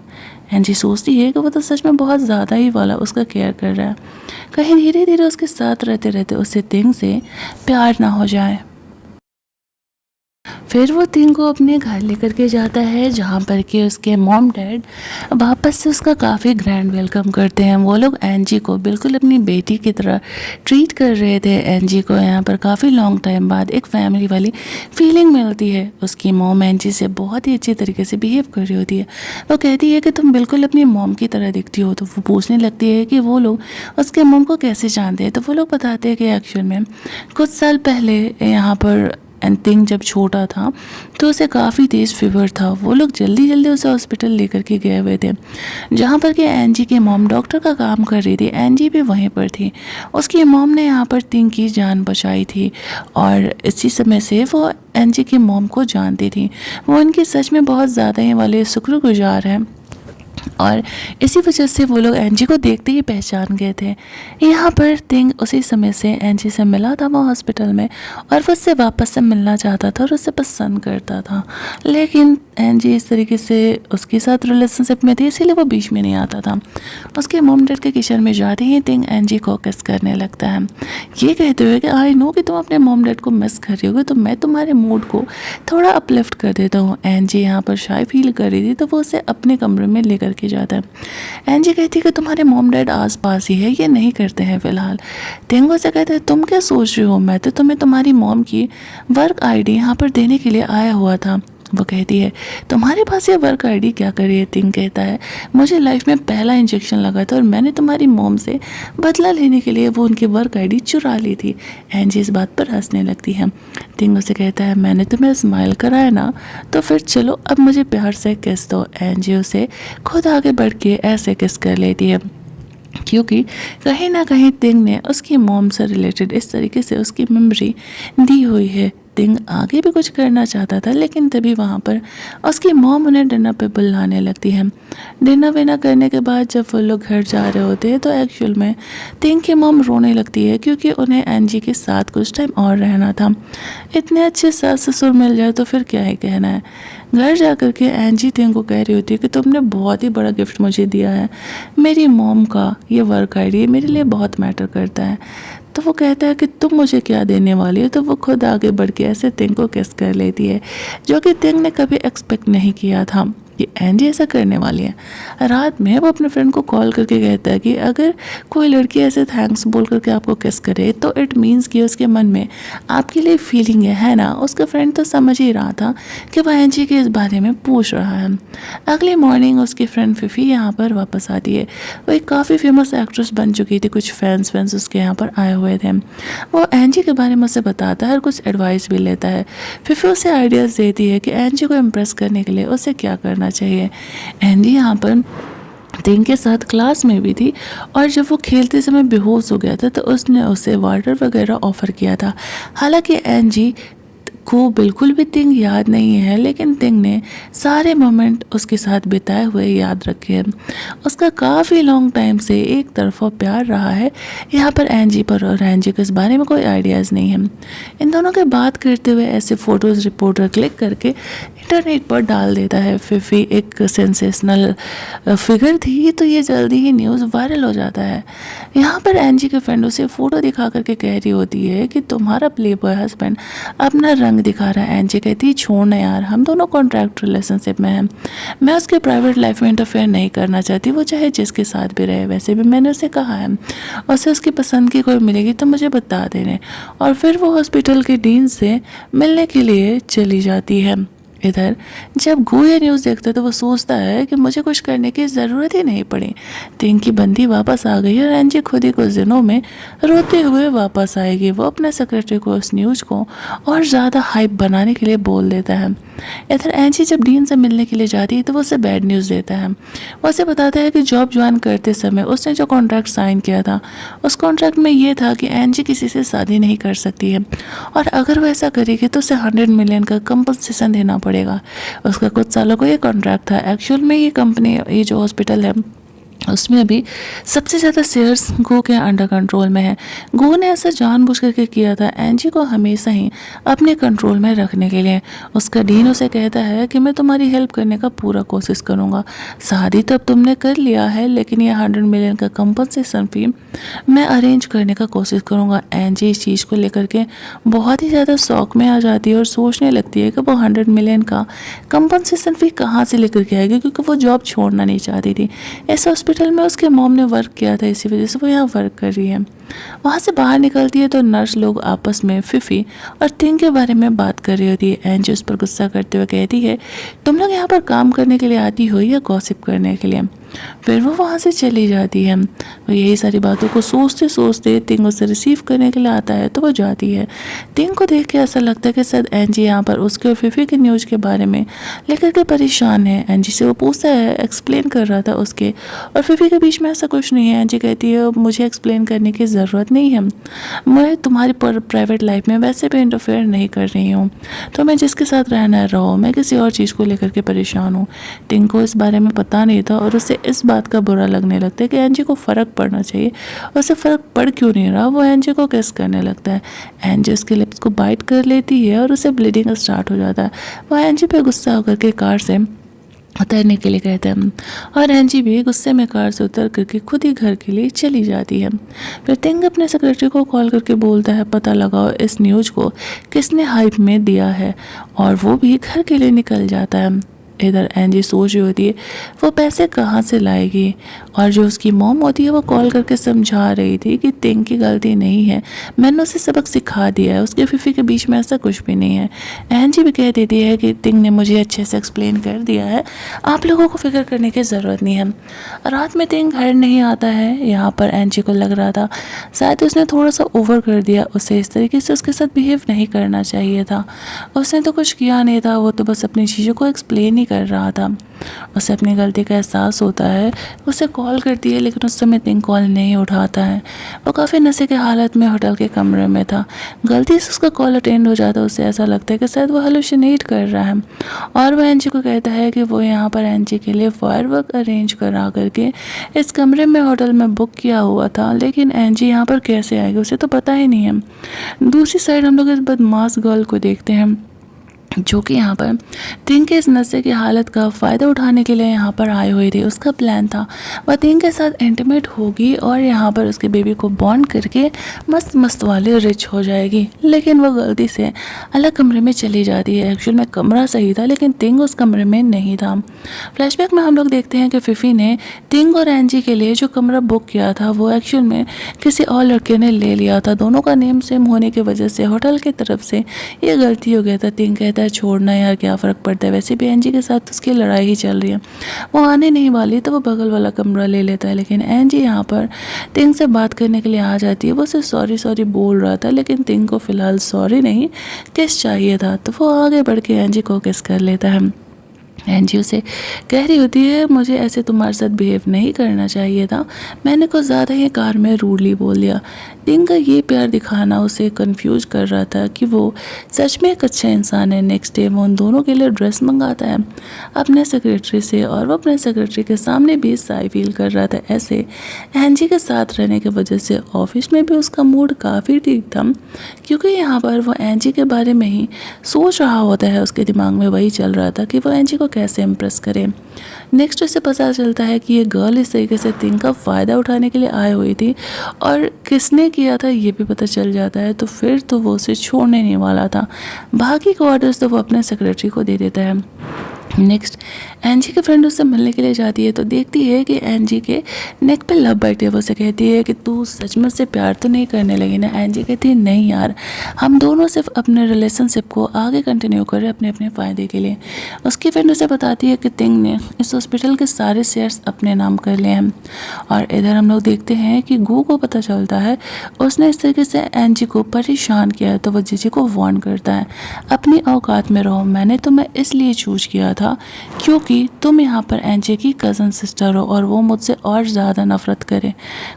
एंजी सोचती है कि वो तो सच में बहुत ज़्यादा ही वाला उसका केयर कर रहा है, कहीं धीरे धीरे उसके साथ रहते रहते उससे तिंग से प्यार ना हो जाए। फिर वो तिंग को अपने घर लेकर के जाता है जहाँ पर कि उसके मॉम डैड वापस से उसका काफ़ी ग्रैंड वेलकम करते हैं। वो लोग एंजी को बिल्कुल अपनी बेटी की तरह ट्रीट कर रहे थे। एंजी को यहाँ पर काफ़ी लॉन्ग टाइम बाद एक फैमिली वाली फीलिंग मिलती है। उसकी मॉम एंजी से बहुत ही अच्छी तरीके से बिहेव कर रही होती है। वो कहती है कि तुम बिल्कुल अपनी मॉम की तरह दिखती हो। तो वो पूछने लगती है कि वो लोग उसके मॉम को कैसे जानते हैं। तो वो लोग बताते हैं कि एक्चुअल में कुछ साल पहले यहाँ पर तिंग जब छोटा था तो उसे काफ़ी तेज़ फीवर था। वो लोग जल्दी जल्दी उसे हॉस्पिटल लेकर के गए हुए थे जहाँ पर कि एंजी की मॉम डॉक्टर का काम कर रही थी। एंजी भी वहीं पर थी। उसकी मॉम ने यहाँ पर तिंग की जान बचाई थी और इसी समय से वो एंजी की मॉम को जानती थी। वो उनकी सच में बहुत ज़्यादा ही वाले शुक्रगुजार हैं और इसी वजह से वो लोग एंजी को देखते ही पहचान गए थे। यहाँ पर तिंग उसी समय से एंजी से मिला था वो हॉस्पिटल में और वो उससे वापस से मिलना चाहता था और उसे पसंद करता था, लेकिन एंजी इस तरीके से उसके साथ रिलेशनशिप में थी इसीलिए वो बीच में नहीं आता था। उसके मॉम डैड के किचन में जाते ही तिंग एंजी को किस करने लगता है, ये कहते हुए कि आई नो कि तुम अपने मॉम डैड को मिस कर रही होगी, तो मैं तुम्हारे मूड को थोड़ा अपलिफ्ट कर देता हूँ। एंजी यहाँ पर शाय फील कर रही थी तो वो उसे अपने कमरे में लेकर के जाता है। एंजी कहती है कि तुम्हारे मॉम डैड आस पास ही है, ये नहीं करते हैं फिलहाल। तिंगो से कहते हैं तुम क्या सोच रही हो, मैं तो तुम्हें तुम्हारी मॉम की वर्क आईडी यहाँ पर देने के लिए आया हुआ था। वो कहती है तुम्हारे पास ये वर्क आईडी क्या कर रही है। तिंग कहता है मुझे लाइफ में पहला इंजेक्शन लगा था और मैंने तुम्हारी मॉम से बदला लेने के लिए वो उनकी वर्क आईडी चुरा ली थी। एंजी इस बात पर हंसने लगती है। तिंग उसे कहता है मैंने तुम्हें स्माइल कराया ना, तो फिर चलो अब मुझे प्यार से किस दो। एंजी उसे खुद आगे बढ़ के ऐसे किस कर लेती है क्योंकि कहीं ना कहीं तिंग ने उसकी मॉम से रिलेटेड इस तरीके से उसकी मेमोरी दी हुई है। तिंग आगे भी कुछ करना चाहता था लेकिन तभी वहाँ पर उसकी मॉम उन्हें डिनर पे बुलाने लगती है। डिनर विनर करने के बाद जब वो लोग घर जा रहे होते हैं तो एक्चुअल में तिंग की मॉम रोने लगती है क्योंकि उन्हें एंजी के साथ कुछ टाइम और रहना था। इतने अच्छे सास ससुर मिल जाए तो फिर क्या ही कहना है। घर जा कर के एंजी तिंग को कह रही होती है कि तुमने बहुत ही बड़ा गिफ्ट मुझे दिया है, मेरी मॉम का ये वर्क आईडी मेरे लिए बहुत मैटर करता है। तो वो कहता है कि तुम मुझे क्या देने वाली हो। तो वो खुद आगे बढ़ के ऐसे तिंग को किस कर लेती है जो कि तिंग ने कभी एक्सपेक्ट नहीं किया था कि एंजी ऐसा करने वाली है। रात में वो अपने फ्रेंड को कॉल करके कहता है कि अगर कोई लड़की ऐसे थैंक्स बोल करके आपको किस करे तो इट मीन्स कि उसके मन में आपके लिए फीलिंग है ना। उसका फ्रेंड तो समझ ही रहा था कि वह एंजी के इस बारे में पूछ रहा है। अगली मॉर्निंग उसकी फ्रेंड फिफी यहाँ पर वापस आती है। वो एक काफ़ी फेमस एक्ट्रेस बन चुकी थी, कुछ फैंस उसके यहाँ पर आए हुए थे। वो एंजी के बारे में उसे बताता है और कुछ एडवाइस भी लेता है। फिफी उसे आइडियाज़ देती है कि एंजी को इम्प्रेस करने के लिए उसे क्या करना चाहिए। एंजी यहाँ पर तिंग के साथ क्लास में भी थी और जब वो खेलते समय बेहोश हो गया था तो उसने उसे वाटर वगैरह ऑफ़र किया था। हालांकि एंजी को बिल्कुल भी तिंग याद नहीं है, लेकिन तिंग ने सारे मोमेंट उसके साथ बिताए हुए याद रखे हैं। उसका काफ़ी लॉन्ग टाइम से एक तरफा प्यार रहा है यहाँ पर एंजी पर, और एंजी को इस बारे में कोई आइडियाज़ नहीं है। इन दोनों के बात करते हुए ऐसे फ़ोटोज़ रिपोर्टर क्लिक करके इंटरनेट पर डाल देता है। फिफी एक सेंसेशनल फिगर थी, तो ये जल्दी ही न्यूज़ वायरल हो जाता है। यहाँ पर एंजी के फ्रेंड उसे फ़ोटो दिखा करके कह रही होती है कि तुम्हारा प्ले बॉय हस्बैंड अपना रंग दिखा रहा है। एंजी कहती है छोड़ना यार, हम दोनों कॉन्ट्रैक्ट रिलेशनशिप में हैं, मैं उसके प्राइवेट लाइफ में इंटरफेयर नहीं करना चाहती, वो चाहे जिसके साथ भी रहे। वैसे भी मैंने उसे कहा है, उसे उसकी पसंद की कोई मिलेगी तो मुझे बता देने। और फिर वो हॉस्पिटल के डीन से मिलने के लिए चली जाती है। इधर जब गो ये न्यूज़ देखता है तो वो सोचता है कि मुझे कुछ करने की ज़रूरत ही नहीं पड़ी। तिंग की बंदी वापस आ गई और एंजी खुद ही कुछ दिनों में रोते हुए वापस आएगी। वो अपने सेक्रेटरी को उस न्यूज़ को और ज़्यादा हाइप बनाने के लिए बोल देता है। इधर एंजी जब डीन से मिलने के लिए जाती है तो वो उसे बैड न्यूज़ देता है। वो उसे बताता है कि जॉब ज्वाइन करते समय उसने जो कॉन्ट्रैक्ट साइन किया था, उस कॉन्ट्रैक्ट में ये था कि एंजी किसी से शादी नहीं कर सकती है, और अगर वो ऐसा करेगी तो उसे 100 मिलियन का कंपनसेशन देना पड़ेगा। उसका कुछ सालों का ये कॉन्ट्रैक्ट था। एक्चुअल में ये कंपनी, ये जो हॉस्पिटल है, उसमें अभी सबसे ज़्यादा शेयर्स गो के अंडर कंट्रोल में है। गो ने ऐसा जानबूझ करके किया था एंजी को हमेशा ही अपने कंट्रोल में रखने के लिए। उसका डीन उसे कहता है कि मैं तुम्हारी हेल्प करने का पूरा कोशिश करूँगा, शादी तो अब तुमने कर लिया है, लेकिन ये 100 मिलियन का कंपनसेशन फी मैं अरेंज करने का कोशिश करूँगा। एंजी इस चीज़ को लेकर के बहुत ही ज़्यादा शौक में आ जाती है और सोचने लगती है कि वो 100 मिलियन का कंपनसेशन फी कहाँ से लेकर के आएगी, क्योंकि वो जॉब छोड़ना नहीं चाहती थी। इस हॉस्पिटल में उसके मॉम ने वर्क किया था, इसी वजह से वो यहाँ वर्क कर रही है। वहाँ से बाहर निकलती है तो नर्स लोग आपस में फिफी और तिंग के बारे में बात कर रही होती है। एंजी उस पर गुस्सा करते हुए कहती है, तुम लोग यहाँ पर काम करने के लिए आती हो या गॉसिप करने के लिए। फिर वो वहाँ से चली जाती है। वो यही सारी बातों को सोचते सोचते तिंग उसे रिसीव करने के लिए आता है तो वो जाती है। तिंग को देख के ऐसा लगता है कि शायद एंजी यहाँ पर उसके और फिफी के न्यूज़ के बारे में लेकर के परेशान है। एंजी से वो पूछता है, एक्सप्लेन कर रहा था उसके और फिफी के बीच में ऐसा कुछ नहीं है। एंजी कहती है, मुझे एक्सप्लेन करने की ज़रूरत नहीं है, मैं तुम्हारी प्राइवेट लाइफ में वैसे भी इंटरफेयर नहीं कर रही हूँ, तो मैं जिसके साथ रहना रहो, मैं किसी और चीज़ को लेकर के परेशान हूँ। तिंग को इस बारे में पता नहीं था और उसे इस बात का बुरा लगने लगता है कि एंजी को फ़र्क पड़ना चाहिए, उसे फ़र्क पड़ क्यों नहीं रहा। वो एंजी को किस करने लगता है। एंजी उसके लिप्स को बाइट कर लेती है और उसे ब्लीडिंग स्टार्ट हो जाता है। वह एंजी पे गुस्सा होकर के कार से उतरने के लिए कहते हैं और एंजी भी गुस्से में कार से उतर करके खुद ही घर के लिए चली जाती है। फिर तिंग अपने सेक्रेटरी को कॉल करके बोलता है, पता लगाओ इस न्यूज़ को किसने हाइप में दिया है, और वो भी घर के लिए निकल जाता है। इधर एंजी सोच रही होती है वो पैसे कहाँ से लाएगी, और जो उसकी मॉम होती है वो कॉल करके समझा रही थी कि तिंग की गलती नहीं है, मैंने उसे सबक सिखा दिया है, उसके फिफी के बीच में ऐसा कुछ भी नहीं है। एंजी भी कह देती है कि तिंग ने मुझे अच्छे से एक्सप्लेन कर दिया है, आप लोगों को फिक्र करने की ज़रूरत नहीं है। रात में तिंग घर नहीं आता है। यहाँ पर एंजी को लग रहा था शायद उसने थोड़ा सा ओवर कर दिया, उसे इस तरीके से उसके साथ बिहेव नहीं करना चाहिए था। उसने तो कुछ किया नहीं था, वो तो बस अपनी चीज़ों को एक्सप्लेन ही कर रहा था। उसे अपनी गलती का एहसास होता है, उसे कॉल करती है लेकिन उस समय तिंग कॉल नहीं उठाता है। वो काफ़ी नशे के हालत में होटल के कमरे में था। गलती से उसका कॉल अटेंड हो जाता है। उसे ऐसा लगता है कि शायद वो हेलुसिनेट कर रहा है, और वह एंजी को कहता है कि वो यहाँ पर एंजी के लिए फायरवर्क अरेंज करा करके इस कमरे में होटल में बुक किया हुआ था, लेकिन एंजी यहाँ पर कैसे आएगी उसे तो पता ही नहीं है। दूसरी साइड हम लोग इस बदमाश गर्ल को देखते हैं जो कि यहाँ पर तिंग के इस नशे की हालत का फ़ायदा उठाने के लिए यहाँ पर आई हुई थी। उसका प्लान था वह तिंग के साथ इंटीमेट होगी और यहाँ पर उसके बेबी को बॉन्ड करके मस्त मस्त वाले रिच हो जाएगी, लेकिन वह गलती से अलग कमरे में चली जाती है। एक्चुअल में कमरा सही था लेकिन तिंग उस कमरे में नहीं था। फ्लैशबैक में हम लोग देखते हैं कि फिफी ने तिंग और एंजी के लिए जो कमरा बुक किया था वो एक्चुअल में किसी और लड़के ने ले लिया था। दोनों का नेम सेम होने की वजह से होटल की तरफ से ये गलती हो गया था। तिंग कहता है छोड़ना यार, क्या फ़र्क पड़ता है, वैसे भी एंजी के साथ उसकी लड़ाई ही चल रही है, वो आने नहीं वाली, तो वो बगल वाला कमरा ले लेता है। लेकिन एंजी यहाँ पर तिंग से बात करने के लिए आ जाती है। वो उसे सॉरी सॉरी बोल रहा था लेकिन तिंग को फ़िलहाल सॉरी नहीं किस चाहिए था, तो वो आगे बढ़ के एंजी को किस कर लेता है। एंजी उसे कह रही होती है, मुझे ऐसे तुम्हारे साथ बिहेव नहीं करना चाहिए था, मैंने कुछ ज़्यादा ही कार में रूडली बोल दिया। टिंग का ये प्यार दिखाना उसे कंफ्यूज कर रहा था कि वो सच में एक अच्छा इंसान है। नेक्स्ट डे वो उन दोनों के लिए ड्रेस मंगाता है अपने सेक्रेटरी से, और वो अपने सेक्रेटरी के सामने भी शाई फील कर रहा था। ऐसे एंजी के साथ रहने की वजह से ऑफिस में भी उसका मूड काफ़ी ठीक था, क्योंकि यहाँ पर वो एंजी के बारे में ही सोच रहा होता है। उसके दिमाग में वही चल रहा था कि वो एंजी को कैसे इम्प्रेस करे। नेक्स्ट उसे पता चलता है कि ये गर्ल इस तरीके से टिंग का फ़ायदा उठाने के लिए आई हुई थी, और किसने किया था ये भी पता चल जाता है। तो फिर तो वो उसे छोड़ने नहीं वाला था। बाकी के ऑर्डर्स तो वो अपने सेक्रेटरी को दे देता है। नेक्स्ट एंजी की फ्रेंड उससे मिलने के लिए जाती है तो देखती है कि एंजी के नेक पे लव बाइट है। वो उसे कहती है कि तू सच में से प्यार तो नहीं करने लगी ना। एंजी कहती है नहीं यार, हम दोनों सिर्फ अपने रिलेशनशिप को आगे कंटिन्यू कर रहे अपने अपने फ़ायदे के लिए। उसकी फ्रेंड उसे बताती है कि टिंग ने इस हॉस्पिटल के सारे शेयर्स अपने नाम कर लिए हैं। और इधर हम लोग देखते हैं कि गू को पता चलता है उसने इस तरीके से एंजी को परेशान किया है, तो वो जीजी को वार्न करता है, अपनी औकात में रहो, मैंने तुम्हें इसलिए चूज किया था क्योंकि तुम यहाँ पर एंजे की कज़न सिस्टर हो और वो मुझसे और ज़्यादा नफरत करे।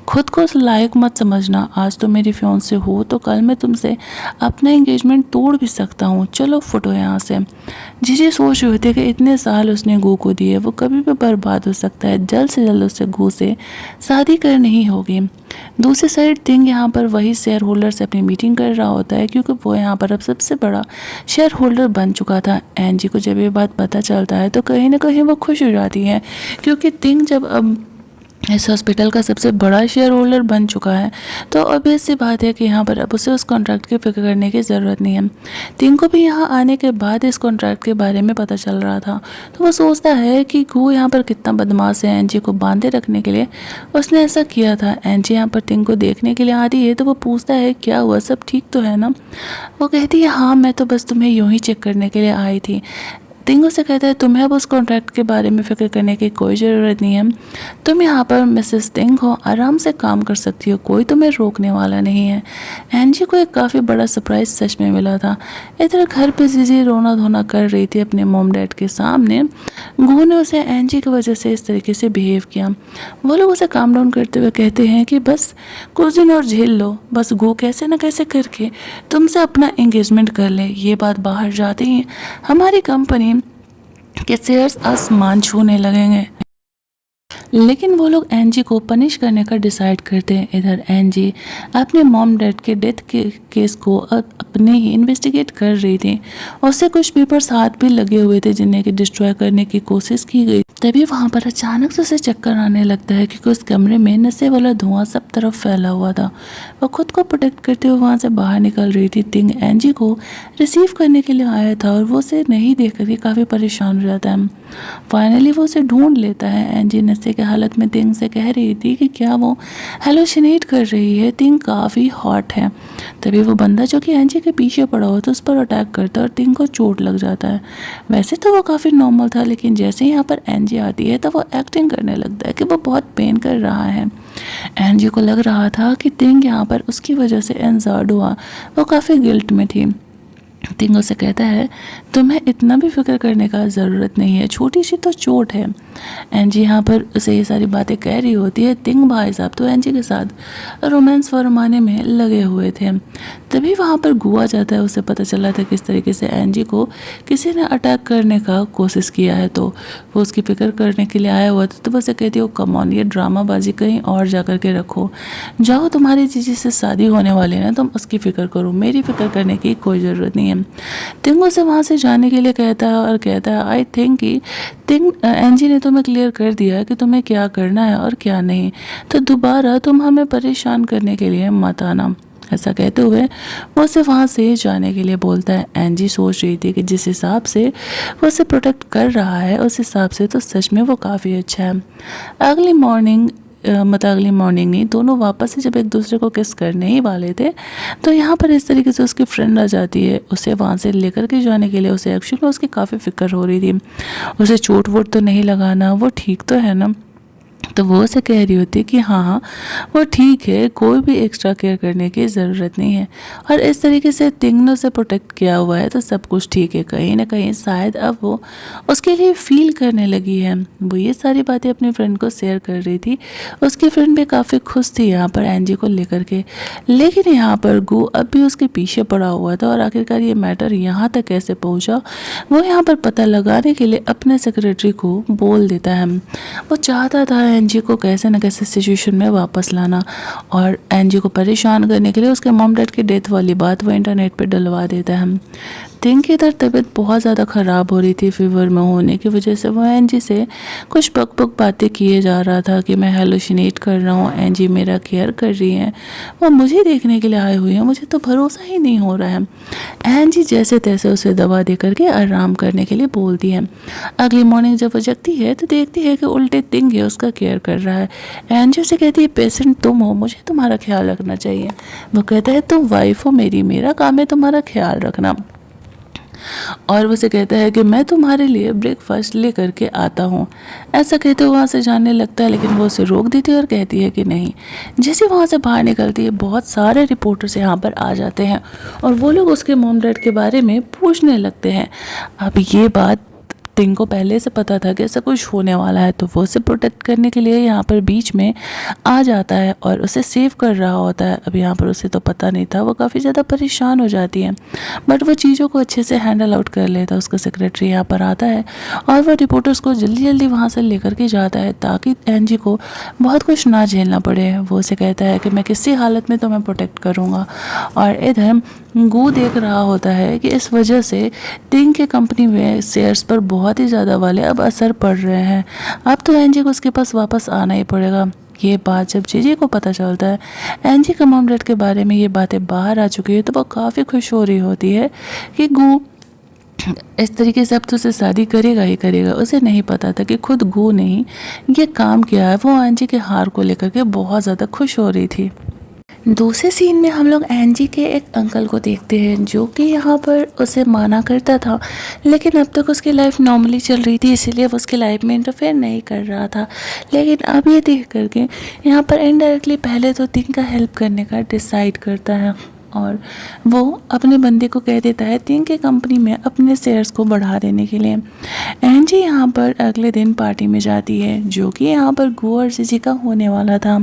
खुद को उस लायक मत समझना, आज तो मेरी फियांसे हो तो कल मैं तुमसे अपना एंगेजमेंट तोड़ भी सकता हूँ, चलो फुटो यहाँ से। जीजी सोच रहे थे कि इतने साल उसने गू को दिए, वो कभी भी बर्बाद हो सकता है, जल्द से जल्द उससे गू से शादी करनी ही होगी। दूसरी साइड टिंग यहाँ पर वही शेयर होल्डर से अपनी मीटिंग कर रहा होता है, क्योंकि वो यहाँ पर अब सबसे बड़ा शेयर होल्डर बन चुका था। एंजी को जब ये बात पता चलता है तो कहीं ना कहीं वो खुश हो जाती है, क्योंकि टिंग जब अब इस हॉस्पिटल का सबसे बड़ा शेयर होल्डर बन चुका है तो ऑब्वियस सी बात है कि यहाँ पर अब उसे उस कॉन्ट्रैक्ट की फिक्र करने की ज़रूरत नहीं है। टिंग को भी यहाँ आने के बाद इस कॉन्ट्रैक्ट के बारे में पता चल रहा था, तो वो सोचता है कि गू यहाँ पर कितना बदमाश है। एंजी को बांधे रखने के लिए उसने ऐसा किया था। एंजी यहाँ पर टिंग को देखने के लिए आ रही है तो वो पूछता है क्या हुआ, सब ठीक तो है ना। वो कहती है हाँ, मैं तो बस तुम्हें यूँ ही चेक करने के लिए आई थी। टिंग उसे कहता है तुम्हें अब उस कॉन्ट्रैक्ट के बारे में फिक्र करने की कोई ज़रूरत नहीं है, तुम यहाँ पर मिसेस टिंग हो, आराम से काम कर सकती हो, कोई तुम्हें रोकने वाला नहीं है। एंजी को एक काफ़ी बड़ा सरप्राइज सच में मिला था। इधर घर पे जीजी रोना धोना कर रही थी अपने मॉम डैड के सामने। गू ने उसे एंजी की वजह से इस तरीके से बिहेव किया। वो लोग उसे काम डाउन करते हुए कहते हैं कि बस कुछ दिन और झेल लो, बस गू कैसे न कैसे करके तुमसे अपना एंगेजमेंट कर ले। ये बात बाहर जाते ही हमारी कंपनी के शेयर्स आसमान छूने लगेंगे। लेकिन वो लोग एंजी को पनिश करने का डिसाइड करते हैं। इधर एंजी अपने मॉम डैड के डेथ के केस को अपने ही इन्वेस्टिगेट कर रही थी। उससे कुछ पेपर्स हाथ भी लगे हुए थे जिन्हें कि डिस्ट्रॉय करने की कोशिश की गई। तभी वहाँ पर अचानक से उसे चक्कर आने लगता है, क्योंकि उस कमरे में नशे वाला धुआं सब तरफ फैला हुआ था। वो खुद को प्रोटेक्ट करते हुए वहाँ से बाहर निकल रही थी। टिंग एंजी को रिसीव करने के लिए आया था और वो उसे नहीं देख करके काफ़ी परेशान हो जाता है। फाइनली वो उसे ढूंढ लेता है। एंजी नशे की हालत में टिंग से कह रही थी कि क्या वो हेलोसिनेट कर रही है, टिंग काफ़ी हॉट है। तभी वो बंदा जो कि एंजी के पीछे पड़ा हो तो उस पर अटैक करता है और टिंग को चोट लग जाता है। वैसे तो वो काफ़ी नॉर्मल था, लेकिन जैसे ही यहाँ पर एंजी आती है तो वो एक्टिंग करने लगता है कि वो बहुत पेन कर रहा है। एंजी को लग रहा था कि टिंग यहाँ पर उसकी वजह से इंजर्ड हुआ, वो काफ़ी गिल्ट में थी। टिंग उसे कहता है तुम्हें इतना भी फिक्र करने का ज़रूरत नहीं है, छोटी सी तो चोट है। एंजी यहाँ पर उसे ये सारी बातें कह रही होती है। टिंग भाई साहब तो एंजी के साथ रोमांस फरमाने में लगे हुए थे। तभी वहाँ पर गू आ जाता है। उसे पता चला था किस तरीके से एंजी को किसी ने अटैक करने का कोशिश किया है, तो वो उसकी फिक्र करने के लिए आया हुआ था। तो वो उसे कहती है कम ऑन, ये ड्रामाबाजी कहीं और जा कर के रखो, जाओ तुम्हारी जीजी से शादी होने वाली है ना, तुम उसकी फ़िक्र करो, मेरी फ़िक्र करने की कोई ज़रूरत नहीं है। टिंग उसे वहाँ से जाने के लिए कहता है और कहता है आई थिंक कि टिंग एंजी ने तुम्हें क्लियर कर दिया है कि तुम्हें क्या करना है और क्या नहीं, तो दोबारा तुम हमें परेशान करने के लिए मत आना। ऐसा कहते हुए वो उसे वहाँ से जाने के लिए बोलता है। एंजी सोच रही थी कि जिस हिसाब से वो उसे प्रोटेक्ट कर रहा है उस हिसाब से तो सच में वो काफ़ी अच्छा है। अगली मॉर्निंग नहीं, दोनों वापस से जब एक दूसरे को किस करने ही वाले थे तो यहाँ पर इस तरीके से उसकी फ्रेंड आ जाती है उसे वहाँ से लेकर के जाने के लिए। उसे एक्चुअली उसकी काफ़ी फिक्र हो रही थी, उसे चोट वोट तो नहीं लगाना, वो ठीक तो है ना। तो वो उसे कह रही होती कि हाँ वो ठीक है, कोई भी एक्स्ट्रा केयर करने की ज़रूरत नहीं है, और इस तरीके से तिंग ने उसे प्रोटेक्ट किया हुआ है तो सब कुछ ठीक है। कहीं ना कहीं शायद अब वो उसके लिए फील करने लगी है। वो ये सारी बातें अपनी फ्रेंड को शेयर कर रही थी। उसकी फ्रेंड भी काफ़ी खुश थी यहाँ पर एंजी को लेकर के, लेकिन यहाँ पर गू अब भी उसके पीछे पड़ा हुआ था। और आखिरकार ये मैटर यहाँ तक कैसे पहुँचा वो यहाँ पर पता लगाने के लिए अपने सेक्रेटरी को बोल देता है। वो चाहता था एंजी को कैसे न कैसे सिचुएशन में वापस लाना, और एंजी को परेशान करने के लिए उसके मॉम डैड की डेथ वाली बात वो इंटरनेट पे डलवा देता है। तिंग की इधर तबीयत बहुत ज़्यादा ख़राब हो रही थी फीवर में होने की वजह से। वो एंजी से कुछ बक बक बातें किए जा रहा था कि मैं हेलुसिनेट कर रहा हूँ, एंजी मेरा केयर कर रही है, वो मुझे देखने के लिए आई हुई है, मुझे तो भरोसा ही नहीं हो रहा है। एंजी जैसे तैसे उसे दवा दे करके आराम करने के लिए बोलती है। अगली मॉर्निंग जब वो जगती है तो देखती है कि उल्टे तिंग है उसका केयर कर रहा है। एंजी उसे कहती है पेशेंट तुम हो, मुझे तुम्हारा ख्याल रखना चाहिए। वो कहता है तुम वाइफ हो मेरी, मेरा काम है तुम्हारा ख्याल रखना। और वो उसे कहता है कि मैं तुम्हारे लिए ब्रेकफास्ट ले करके आता हूँ। ऐसा कहते हुए वहाँ से जाने लगता है, लेकिन वो उसे रोक देती है और कहती है कि नहीं। जैसे वहाँ से बाहर निकलती है बहुत सारे रिपोर्टर्स यहाँ पर आ जाते हैं और वो लोग उसके मॉम डैड के बारे में पूछने लगते हैं। अब ये बात तिंग को पहले से पता था कि ऐसा कुछ होने वाला है, तो वो उसे प्रोटेक्ट करने के लिए यहाँ पर बीच में आ जाता है और उसे सेव कर रहा होता है। अब यहाँ पर उसे तो पता नहीं था, वो काफ़ी ज़्यादा परेशान हो जाती है, बट वो चीज़ों को अच्छे से हैंडल आउट कर लेता है। उसका सेक्रेटरी यहाँ पर आता है और वो रिपोर्टर्स को जल्दी जल्दी वहाँ से लेकर के जाता है ताकि एंजी को बहुत कुछ ना झेलना पड़े। वो उसे कहता है कि मैं किसी हालत में तुम्हें प्रोटेक्ट करूँगा। और इधर गू देख रहा होता है कि इस वजह से तिंग के कंपनी में शेयर्स पर बहुत ही ज़्यादा वाले अब असर पड़ रहे हैं। अब तो एंजी को उसके पास वापस आना ही पड़ेगा। ये बात जब जीजी को पता चलता है एंजी के मॉम डैड के बारे में ये बातें बाहर आ चुकी है, तो वो काफ़ी खुश हो रही होती है कि गू इस तरीके से अब तो उसे शादी करेगा ही करेगा। उसे नहीं पता था कि खुद गू ने ही ये काम किया है। वो एंजी के हार को लेकर के बहुत ज़्यादा खुश हो रही थी। दूसरे सीन में हम लोग एंजी के एक अंकल को देखते हैं जो कि यहाँ पर उसे माना करता था, लेकिन अब तक उसकी लाइफ नॉर्मली चल रही थी, इसीलिए वो उसकी लाइफ में इंटरफेयर नहीं कर रहा था। लेकिन अब ये देख करके यहाँ पर इनडायरेक्टली पहले तो तिंग का हेल्प करने का डिसाइड करता है और वो अपने बंदे को कह देता है तिंग के कंपनी में अपने शेयर्स को बढ़ा देने के लिए। एंजी यहाँ पर अगले दिन पार्टी में जाती है जो कि यहाँ पर गू और जीजी का होने वाला था।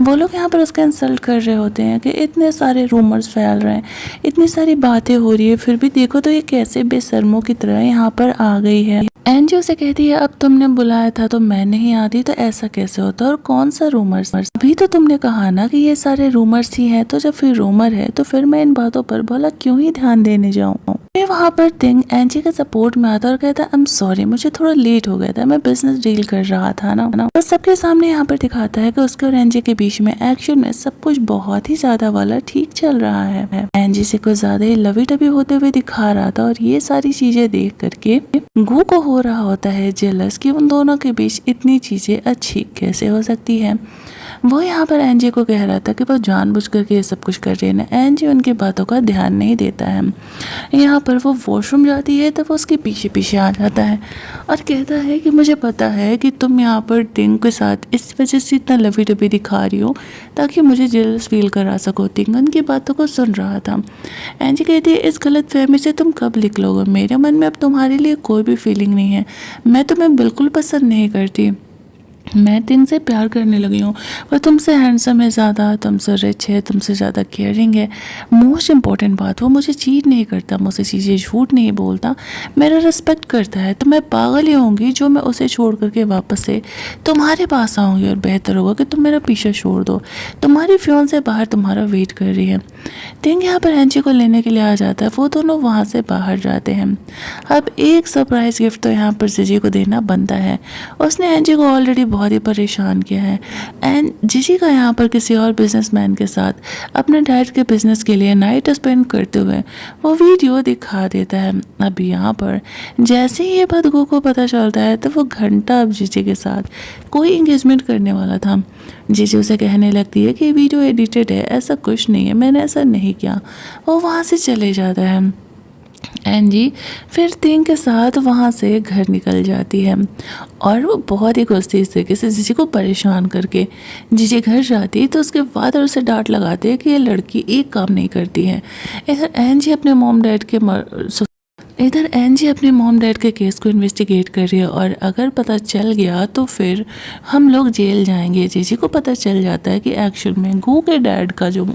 वो लोग यहाँ पर उसका इंसल्ट कर रहे होते हैं कि इतने सारे रूमर्स फैल रहे हैं, इतनी सारी बातें हो रही है, फिर भी देखो तो ये कैसे बेशर्मों की तरह यहाँ पर आ गई है। एंजी उसे कहती है अब तुमने बुलाया था तो मैं नहीं आती तो ऐसा कैसे होता, और कौन सा रूमर्स, अभी तो तुमने कहा ना कि ये सारे रूमर्स ही हैं, तो जब फिर रूमर है तो फिर मैं इन बातों पर भला क्यों ही ध्यान देने जाऊँ। फिर वहाँ पर तिंग एंजी के सपोर्ट में आता और कहता आई एम सॉरी, मुझे थोड़ा लेट हो गया था, मैं बिजनेस डील कर रहा था ना। तो सबके सामने यहाँ पर दिखाता है कि उसके और एंजी के बीच में एक्चुअल में सब कुछ बहुत ही ज्यादा वाला ठीक चल रहा है। एंजी से कुछ ज्यादा ही लवी टबी होते हुए दिखा रहा था और ये सारी चीजें देख करके गू को हो रहा होता है जेलस कि उन दोनों के बीच इतनी चीजें अच्छी कैसे हो सकती है। वो यहाँ पर एंजी को कह रहा था कि वो जानबूझ करके ये सब कुछ कर रही है ना। एंजी उनकी बातों का ध्यान नहीं देता है। यहाँ पर वो वॉशरूम जाती है तो वो उसके पीछे पीछे आ जाता है और कहता है कि मुझे पता है कि तुम यहाँ पर टिंग के साथ इस वजह से इतना लवी डबी दिखा रही हो ताकि मुझे जेलस फील करा सको। टिंग उनकी बातों को सुन रहा था। एंजी कहती है इस गलत फहमी से तुम कब निकलोगे, मेरे मन में अब तुम्हारे लिए कोई भी फीलिंग नहीं है, मैं तुम्हें बिल्कुल पसंद नहीं करती, मैं टिंग से प्यार करने लगी हूँ। वो तुमसे हैंडसम है ज़्यादा, तुमसे रिच है, तुमसे ज़्यादा केयरिंग है, मोस्ट इम्पॉर्टेंट बात वो मुझे चीट नहीं करता, मुझसे चीज़ें झूठ नहीं बोलता, मेरा रिस्पेक्ट करता है। तो मैं पागल ही होंगी जो मैं उसे छोड़ करके वापस से तुम्हारे पास आऊँगी और बेहतर होगा कि तुम मेरा पीछा छोड़ दो, तुम्हारी फ्योन से बाहर तुम्हारा वेट कर रही है। टिंग यहाँ पर एंजी को लेने के लिए आ जाता है। वो दोनों वहाँ से बाहर जाते हैं। अब एक सरप्राइज़ गिफ्ट तो यहाँ पर जीजी को देना बनता है। उसने एंजी को ऑलरेडी बहुत ही परेशान किया है एंड जीजी का यहाँ पर किसी और बिजनेसमैन के साथ अपने डैड के बिजनेस के लिए नाइट स्पेंड करते हुए वो वीडियो दिखा देता है। अब यहाँ पर जैसे ही ये बात गो को पता चलता है तो वो घंटा अब जीजी के साथ कोई इंगेजमेंट करने वाला था। जीजी उसे कहने लगती है कि वीडियो एडिटेड है, ऐसा कुछ नहीं है, मैंने ऐसा नहीं किया। वो वहाँ से चले जाता है। एंजी फिर तिंग के साथ वहाँ से घर निकल जाती है और वो बहुत ही खुश थी इस तरीके से जीजी को परेशान करके। जीजी घर जाती है तो उसके फादर उसे डांट लगाते हैं कि ये लड़की एक काम नहीं करती है। इधर एंजी अपने मॉम डैड के केस को इन्वेस्टिगेट कर रही है और अगर पता चल गया तो फिर हम लोग जेल जाएंगे। जीजी को पता चल जाता है कि एक्चुअल में गू के डैड का जो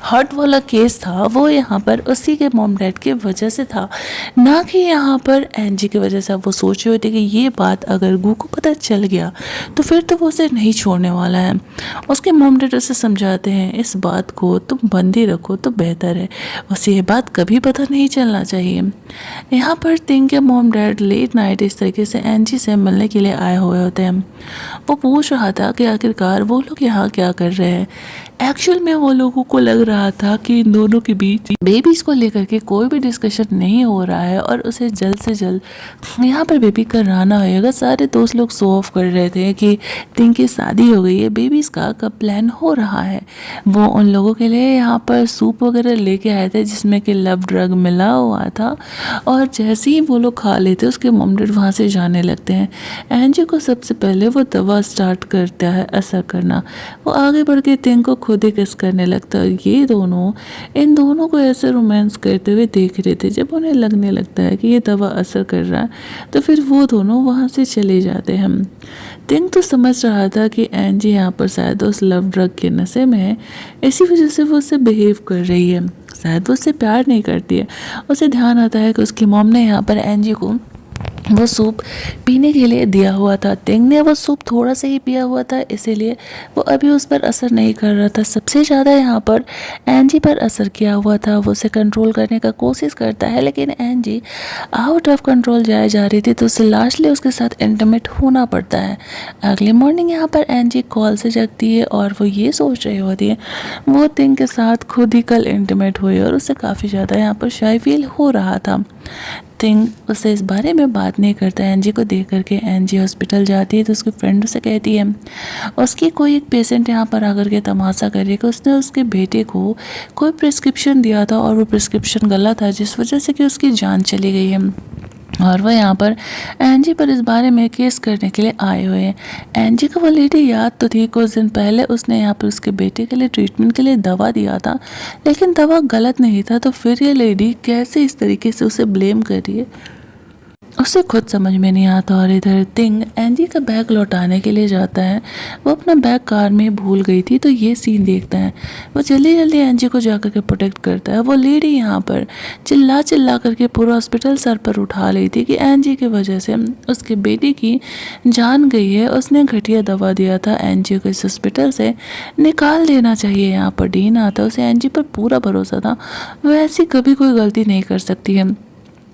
हर्ट वाला केस था वो यहाँ पर उसी के मॉम डैड की वजह से था, ना कि यहाँ पर एंजी की वजह से। वो सोच रहे होते कि ये बात अगर गू को पता चल गया तो फिर तो वो उसे नहीं छोड़ने वाला है। उसके मॉम डैड उसे समझाते हैं इस बात को तुम बंद ही रखो तो बेहतर है, उसे ये बात कभी पता नहीं चलना चाहिए। यहाँ पर तिंग के मॉम डैड लेट नाइट इस तरीके से एंजी से मिलने के लिए आए हुए होते हैं। वो पूछ रहा था कि आखिरकार वो लोग यहाँ क्या कर रहे हैं। एक्चुअल में वो लोगों को लग रहा था कि इन दोनों के बीच बेबीज को लेकर के कोई भी डिस्कशन नहीं हो रहा है और उसे जल्द से जल्द यहाँ पर बेबी कराना होगा। सारे दोस्त लोग शो ऑफ कर रहे थे कि तिंग की शादी हो गई है, बेबीज का कब प्लान हो रहा है। वो उन लोगों के लिए यहाँ पर सूप वगैरह लेके आए थे जिसमें कि लव ड्रग मिला हुआ था और जैसे ही वो लोग खा लेते उसके मॉम डैड वहाँ से जाने लगते हैं। एंजी को सबसे पहले वो दवा स्टार्ट करता है असर करना। वो आगे बढ़ के तिंग को खुद ही किस करने लगता है। ये दोनों इन दोनों को ऐसे रोमांस करते हुए देख रहे थे। जब उन्हें लगने लगता है कि ये दवा असर कर रहा है तो फिर वो दोनों वहाँ से चले जाते हैं। तिंग तो समझ रहा था कि एंजी यहाँ पर शायद उस लव ड्रग के नशे में है, इसी वजह से वो उससे बिहेव कर रही है। शायद वो उससे प्यार नहीं करती है। उसे ध्यान आता है कि उसकी मॉम ने यहाँ पर एंजी को वो सूप पीने के लिए दिया हुआ था। तिंग ने वो सूप थोड़ा सा ही पिया हुआ था, इसीलिए वो अभी उस पर असर नहीं कर रहा था। सबसे ज़्यादा यहाँ पर एंजी पर असर किया हुआ था। वो उसे कंट्रोल करने का कोशिश करता है लेकिन एंजी आउट ऑफ कंट्रोल जाए जा रही थी तो उसे लास्टली उसके साथ इंटीमेट होना पड़ता है। अगली मॉर्निंग यहाँ पर एंजी कॉल से जगती है और वो ये सोच रही होती है वो तिंग के साथ खुद ही कल इंटीमेट हुई और उसे काफ़ी ज़्यादा यहाँ पर शाय फील हो रहा था। तिंग उससे इस बारे में बात नहीं करता। एंजी को देख करके एंजी हॉस्पिटल जाती है तो उसकी फ्रेंड उसे कहती है उसकी कोई एक पेशेंट यहाँ पर आकर के तमाशा कर रही है कि उसने उसके बेटे को कोई प्रिस्क्रिप्शन दिया था और वो प्रिस्क्रिप्शन गलत था जिस वजह से कि उसकी जान चली गई है और वह यहाँ पर एंजी पर इस बारे में केस करने के लिए आए हुए हैं। एंजी को वो लेडी याद तो थी, कुछ दिन पहले उसने यहाँ पर उसके बेटे के लिए ट्रीटमेंट के लिए दवा दिया था लेकिन दवा गलत नहीं था। तो फिर ये लेडी कैसे इस तरीके से उसे ब्लेम कर रही है उसे खुद समझ में नहीं आता। और इधर तिंग एंजी का बैग लौटाने के लिए जाता है। वो अपना बैग कार में भूल गई थी तो ये सीन देखता है। वो जल्दी जल्दी एंजी को जाकर के प्रोटेक्ट करता है। वो लेडी यहाँ पर चिल्ला करके पूरा हॉस्पिटल सर पर उठा ली थी कि एंजी की वजह से उसके बेटी की जान गई है। उसने घटिया दवा दिया था, एंजी को इस हॉस्पिटल से निकाल देना चाहिए। यहाँ पर डीन आता, उसे एंजी पर पूरा भरोसा था, वो ऐसी कभी कोई गलती नहीं कर सकती है।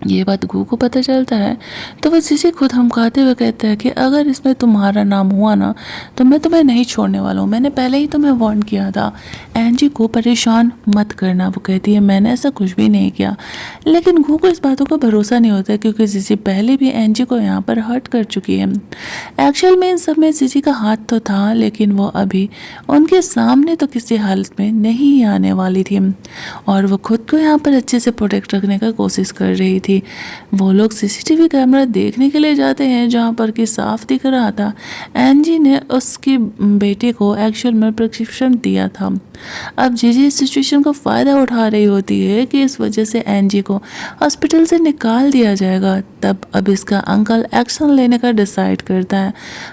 ये बात गू को पता चलता है तो वो जिसे खुद हमकाते हुए कहता है कि अगर इसमें तुम्हारा नाम हुआ ना तो मैं तुम्हें नहीं छोड़ने वाला हूँ। मैंने पहले ही तुम्हें वार्न किया था, एंजी को परेशान मत करना। वो कहती है मैंने ऐसा कुछ भी नहीं किया। लेकिन गू को इस बातों का भरोसा नहीं होता क्योंकि जीजी पहले भी एंजी को यहाँ पर हर्ट कर चुकी है। एक्चुअल में इन सब में जीजी का हाथ तो था लेकिन वो अभी उनके सामने तो किसी हालत में नहीं आने वाली थी और वो खुद को यहाँ पर अच्छे से प्रोटेक्ट रखने का कोशिश कर रही थी। वो लोग सीसीटीवी कैमरा देखने के लिए जाते हैं जहाँ पर कि साफ दिख रहा था एंजी ने उसकी बेटे को एक्चुअल में प्रिस्क्रिप्शन दिया था। अब जीजी इस सिचुएशन का फ़ायदा उठा रही होती है कि इस वजह से एंजी को हॉस्पिटल से निकाल दिया जाएगा। तब अब इसका अंकल एक्शन लेने का डिसाइड करता है।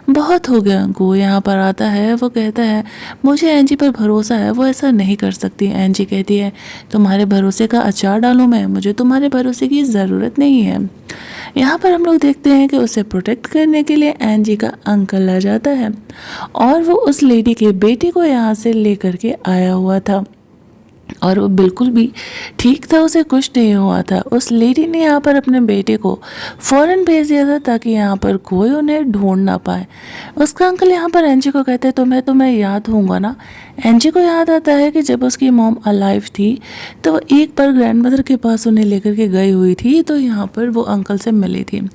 बहुत हो गया, गो यहाँ पर आता है। वो कहता है मुझे एंजी पर भरोसा है, वो ऐसा नहीं कर सकती। एंजी कहती है तुम्हारे भरोसे का अचार डालूं मैं, मुझे तुम्हारे भरोसे की ज़रूरत नहीं है। यहाँ पर हम लोग देखते हैं कि उसे प्रोटेक्ट करने के लिए एंजी का अंकल आ जाता है और वो उस लेडी के बेटे को यहाँ से लेकर के आया हुआ था और वो बिल्कुल भी ठीक था, उसे कुछ नहीं हुआ था। उस लेडी ने यहाँ पर अपने बेटे को फ़ौरन भेज दिया था ताकि यहाँ पर कोई उन्हें ढूंढ ना पाए। उसका अंकल यहाँ पर एंजी को कहते हैं तुम्हें याद होगा ना। एंजी को याद आता है कि जब उसकी मॉम अलाइव थी तो एक बार ग्रैंडमदर के पास उन्हें लेकर के गई हुई थी तो यहाँ पर वो अंकल से मिली थी।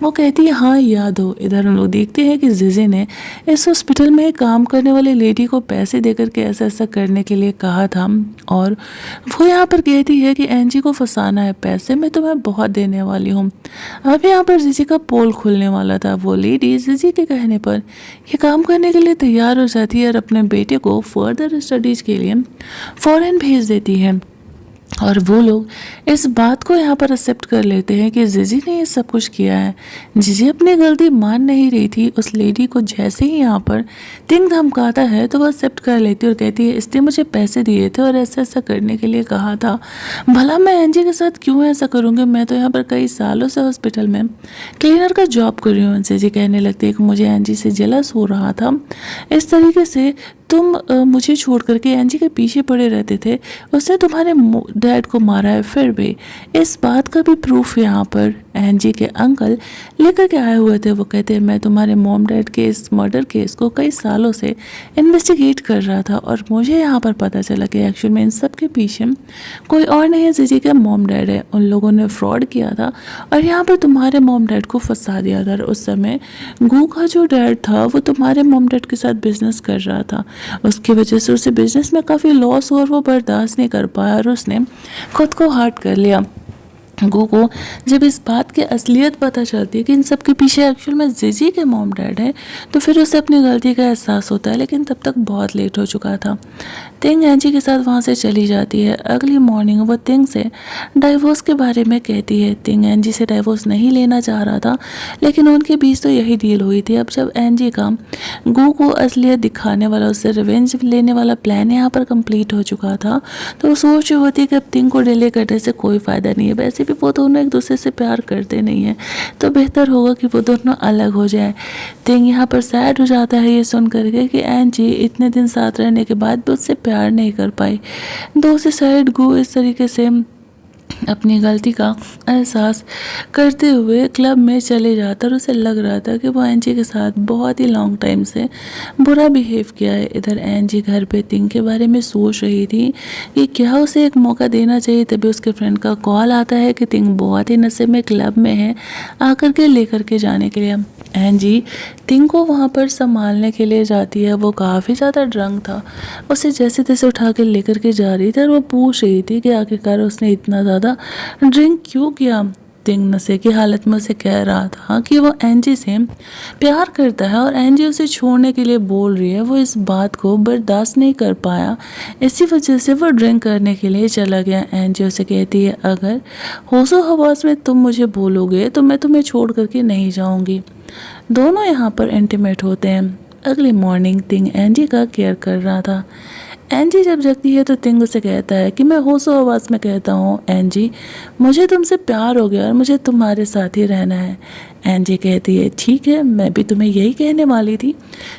वो कहती है हाँ याद हो। इधर हम लोग देखते हैं कि जीजी ने इस हॉस्पिटल में काम करने वाली लेडी को पैसे देकर के ऐसा ऐसा करने के लिए कहा था, और वो यहाँ पर कहती है कि एंजी को फंसाना है, पैसे मैं तुम्हें बहुत देने वाली हूँ। अब यहाँ पर जीजी का पोल खुलने वाला था। वो लेडी जीजी के कहने पर ये काम करने के लिए तैयार हो जाती है और अपने बेटे को फर्दर स्टडीज़ के लिए फ़ॉरेन भेज देती है। और वो लोग इस बात को यहाँ पर एक्सेप्ट कर लेते हैं कि जीजी ने ये सब कुछ किया है। जीजी अपनी गलती मान नहीं रही थी। उस लेडी को जैसे ही यहाँ पर तिंग धमकाता है तो वो एक्सेप्ट कर लेती है और कहती है इसने मुझे पैसे दिए थे और ऐसा ऐसा करने के लिए कहा था, भला मैं एंजी के साथ क्यों ऐसा करूँगी, मैं तो यहाँ पर कई सालों से हॉस्पिटल में क्लीनर का जॉब कर रही हूँ। जीजी कहने लगती है कि मुझे एंजी से जेलस हो रहा था, इस तरीके से तुम मुझे छोड़ करके एंजी के पीछे पड़े रहते थे, उसने तुम्हारे डैड को मारा है। फिर भी इस बात का भी प्रूफ यहाँ पर एंजी के अंकल लेकर के आए हुए थे। वो कहते हैं मैं तुम्हारे मॉम डैड के इस मर्डर केस को कई सालों से इन्वेस्टिगेट कर रहा था और मुझे यहाँ पर पता चला कि एक्चुअल में इन सब के पीछे कोई और नहीं है, जीजी के मॉम डैड है। उन लोगों ने फ्रॉड किया था और यहाँ पर तुम्हारे मॉम डैड को फंसा दिया था। उस समय गू का जो डैड था वो तुम्हारे मॉम डैड के साथ बिजनेस कर रहा था, उसकी वजह से उसे बिजनेस में काफ़ी लॉस हुआ और वो बर्दाश्त नहीं कर पाया और उसने खुद को हर्ट कर लिया। गो को जब इस बात की असलियत पता चलती है कि इन सब के पीछे एक्चुअल में जीजी के मॉम डैड है तो फिर उसे अपनी गलती का एहसास होता है, लेकिन तब तक बहुत लेट हो चुका था। तिंग एंजी के साथ वहाँ से चली जाती है। अगली मॉर्निंग वो तिंग से डाइवोर्स के बारे में कहती है। तिंग एंजी से डाइवोर्स नहीं लेना चाह रहा था, लेकिन उनके बीच तो यही डील हुई थी। अब जब एंजी का गो को असलियत दिखाने वाला, उससे रिवेंज लेने वाला प्लान यहाँ पर कंप्लीट हो चुका था, तो वो सोच रही होती कि अब तिंग को डिले करने से कोई फ़ायदा नहीं है, वैसे भी वो दोनों एक दूसरे से प्यार करते नहीं हैं, तो बेहतर होगा कि वो दोनों अलग हो जाए। तिंग यहाँ पर सैड हो जाता है ये सुन करके कि एंजी इतने दिन साथ रहने के बाद भी उससे प्यार नहीं कर पाई। दो से साइड गो इस तरीके से अपनी गलती का एहसास करते हुए क्लब में चले जाता और उसे लग रहा था कि वो एंजी के साथ बहुत ही लॉन्ग टाइम से बुरा बिहेव किया है। इधर एंजी घर पे तिंग के बारे में सोच रही थी कि क्या उसे एक मौका देना चाहिए, तभी उसके फ्रेंड का कॉल आता है कि तिंग बहुत ही नशे में क्लब में है, आकर के लेकर के जाने के लिए। एंजी तिंग को वहाँ पर संभालने के लिए जाती है। वो काफ़ी ज़्यादा ड्रंक था, उसे जैसे तैसे उठा के लेकर के जा रही थी और वो पूछ रही थी कि आखिरकार उसने इतना ज़्यादा ड्रिंक क्यों किया। तिंग नशे की हालत में उसे कह रहा था कि वो एंजी से प्यार करता है और एंजी उसे छोड़ने के लिए बोल रही है। वो इस बात को बर्दाश्त नहीं कर पाया, इसी वजह से वो ड्रिंक करने के लिए चला गया। एंजी उसे कहती है अगर होशो हवास में तुम मुझे बोलोगे तो मैं तुम्हें छोड़ करके नहीं जाऊंगी। दोनों यहाँ पर इंटीमेट होते हैं। अगली मॉर्निंग तिंग एंजी का केयर कर रहा था। एंजी जब जगती है तो तिंग उसे कहता है कि मैं होशो आवाज़ में कहता हूँ एंजी मुझे तुमसे प्यार हो गया और मुझे तुम्हारे साथ ही रहना है। एंजी कहती है ठीक है, मैं भी तुम्हें यही कहने वाली थी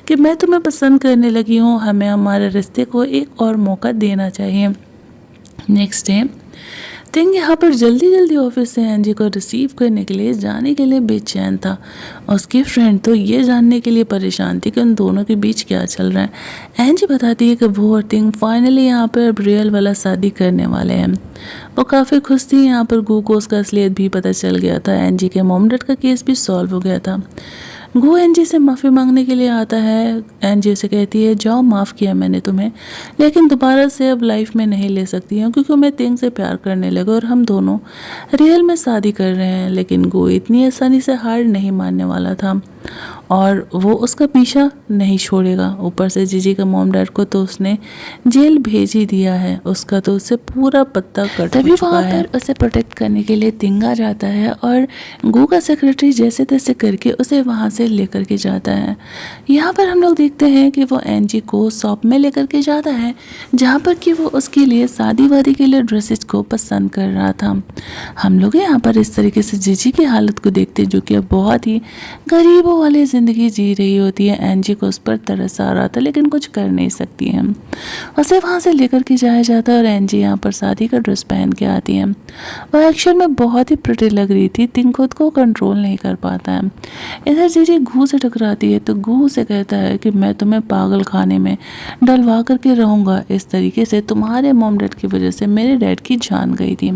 कि मैं तुम्हें पसंद करने लगी हूँ, हमें हमारे रिश्ते को एक और मौका देना चाहिए। नेक्स्ट डे तिंग यहाँ पर जल्दी जल्दी ऑफिस से एंजी को रिसीव करने के लिए जाने के लिए बेचैन था। उसकी फ्रेंड तो ये जानने के लिए परेशान थी कि उन दोनों के बीच क्या चल रहा है। एंजी बताती है कि वो और तिंग फाइनली यहाँ पर रियल वाला शादी करने वाले हैं। वो काफ़ी खुश थी। यहाँ पर गू को उसका असलियत भी पता चल गया था। एंजी के मॉम डैड का केस भी सॉल्व हो गया था। गू एंजी से माफ़ी मांगने के लिए आता है। एंजी उसे कहती है जाओ, माफ़ किया मैंने तुम्हें, लेकिन दोबारा से अब लाइफ में नहीं ले सकती हूँ क्योंकि मैं तिंग से प्यार करने लगा और हम दोनों रियल में शादी कर रहे हैं। लेकिन गू इतनी आसानी से हार नहीं मानने वाला था और वो उसका पीछा नहीं छोड़ेगा। ऊपर से जीजी का मॉम डैड को तो उसने जेल भेज ही दिया है, उसका तो उससे पूरा पत्ता कट तभी वहाँ पर उसे प्रोटेक्ट करने के लिए तिंग आ जाता है और गू का सेक्रेटरी जैसे तैसे करके उसे वहाँ से लेकर के जाता है। यहाँ पर हम लोग देखते हैं कि वो एंजी को शॉप में लेकर के जाता है जहाँ पर कि वो उसके लिए शादी वादी के लिए ड्रेसेस को पसंद कर रहा था। हम लोग यहाँ पर इस तरीके से जीजी की हालत को देखते हैं जो कि अब बहुत ही गरीबों वाले ज़िंदगी जी रही होती है। एंजी को उस पर तरस आ रहा था लेकिन कुछ कर नहीं सकती है। उसे वहाँ से लेकर के जाया जाता है और एंजी यहाँ पर शादी का ड्रेस पहन के आती है। वह एक्चुअल में बहुत ही प्रिटी लग रही थी। तिंग खुद को कंट्रोल नहीं कर पाता है। इधर जीजी गू से टकराती है तो गू से कहता है कि मैं तुम्हें पागल खाने में डलवा करके रहूँगा। इस तरीके से तुम्हारे मॉम डैड की वजह से मेरे डैड की जान गई थी।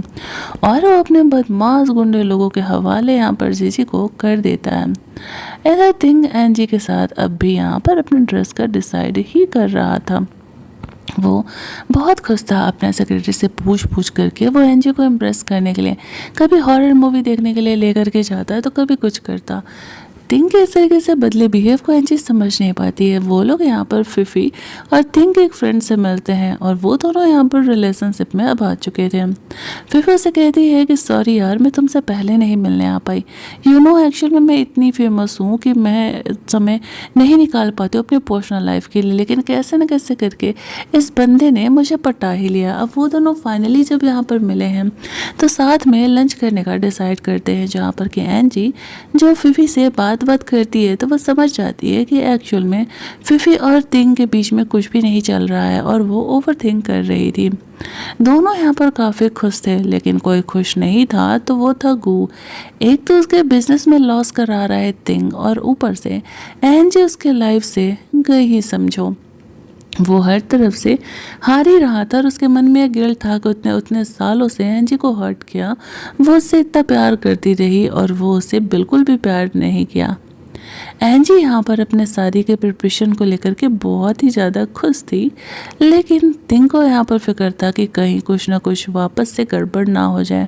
और वो अपने बदमाश गुंडे लोगों के हवाले यहाँ पर जीजी को कर देता है। इधर तिंग एंजी के साथ अब भी यहाँ पर अपने ड्रेस का डिसाइड ही कर रहा था। वो बहुत खुश था। अपने सेक्रेटरी से पूछ करके वो एंजी को इम्प्रेस करने के लिए कभी हॉरर मूवी देखने के लिए लेकर के जाता है तो कभी कुछ करता। तिंग के इस तरीके से बदले बिहेव को एंजी समझ नहीं पाती है। वो लोग यहाँ पर फिफी और तिंग के एक फ्रेंड से मिलते हैं और वो दोनों यहाँ पर रिलेशनशिप में अब आ चुके थे। फिफी से कहती है कि सॉरी यार, मैं तुमसे पहले नहीं मिलने आ पाई। एक्चुअल में मैं इतनी फेमस हूँ कि मैं समय नहीं निकाल पाती हूँ अपनी पर्सनल लाइफ के लिए, लेकिन कैसे न कैसे करके इस बंदे ने मुझे पटा ही लिया। अब वो दोनों फाइनली जब यहाँ पर मिले हैं तो साथ में लंच करने का डिसाइड करते हैं, जहाँ पर कि एंजी जो फिफी से बात करती है तो वो समझ जाती है कि एक्चुअल में फिफी और तिंग के बीच में कुछ भी नहीं चल रहा है और वो ओवर थिंक कर रही थी। दोनों यहाँ पर काफ़ी खुश थे लेकिन कोई खुश नहीं था तो वो था गू। एक तो उसके बिजनेस में लॉस करा रहा है तिंग और ऊपर से एंजी उसके लाइफ से गई ही समझो। वो हर तरफ से हार ही रहा था और उसके मन में एक गिल्ट था कि उतने सालों से एंजी को हर्ट किया। वो उससे इतना प्यार करती रही और वो उसे बिल्कुल भी प्यार नहीं किया। एंजी यहाँ पर अपने शादी के प्रिपरेशन को लेकर के बहुत ही ज़्यादा खुश थी, लेकिन तिंग को यहाँ पर फिक्र था कि कहीं कुछ ना कुछ वापस से गड़बड़ ना हो जाए,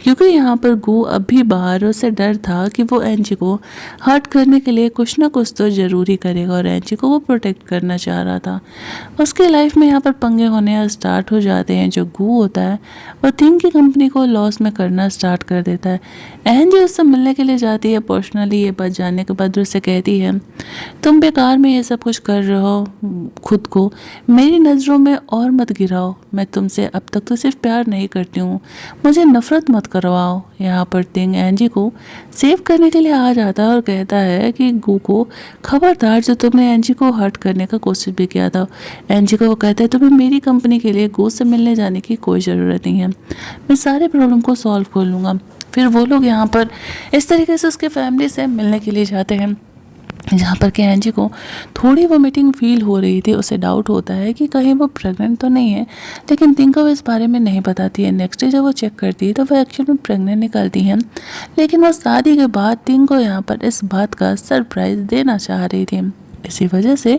क्योंकि यहाँ पर गू अब भी बाहर से डर था कि वो एंजी को हर्ट करने के लिए कुछ ना कुछ तो ज़रूरी करेगा और एंजी को वो प्रोटेक्ट करना चाह रहा था। उसके लाइफ में यहाँ पर पंगे होने स्टार्ट हो जाते हैं। जो गू होता है वो तिंग की कंपनी को लॉस में करना स्टार्ट कर देता है। एंजी उससे मिलने के लिए जाती है। पर्सनली ये बात जानने के बाद उससे कहती है, तुम बेकार में ये सब कुछ कर रहे हो, खुद को मेरी नज़रों में और मत गिराओ। मैं तुमसे अब तक तो सिर्फ प्यार नहीं करती हूँ, मुझे नफरत मत करवाओ। यहाँ पर तिंग एंजी को सेव करने के लिए आ जाता है और कहता है कि गू को खबरदार, जो तुमने एंजी को हर्ट करने का कोशिश भी किया था। एंजी को वो कहता है, तुम्हें मेरी कंपनी के लिए गू से मिलने जाने की कोई ज़रूरत नहीं है, मैं सारे प्रॉब्लम को सॉल्व कर लूँगा। फिर वो लोग यहाँ पर इस तरीके से उसके फैमिली से मिलने के लिए जाते हैं, जहाँ पर कि एंजी को थोड़ी वोमिटिंग फील हो रही थी। उसे डाउट होता है कि कहीं वो प्रेग्नेंट तो नहीं है, लेकिन तिंग को इस बारे में नहीं बताती है। नेक्स्ट डे जब वो चेक करती है तो वो एक्चुअल में प्रेग्नेंट निकलती है, लेकिन वो शादी के बाद तिंग को यहाँ पर इस बात का सरप्राइज़ देना चाह रही थी। इसी वजह से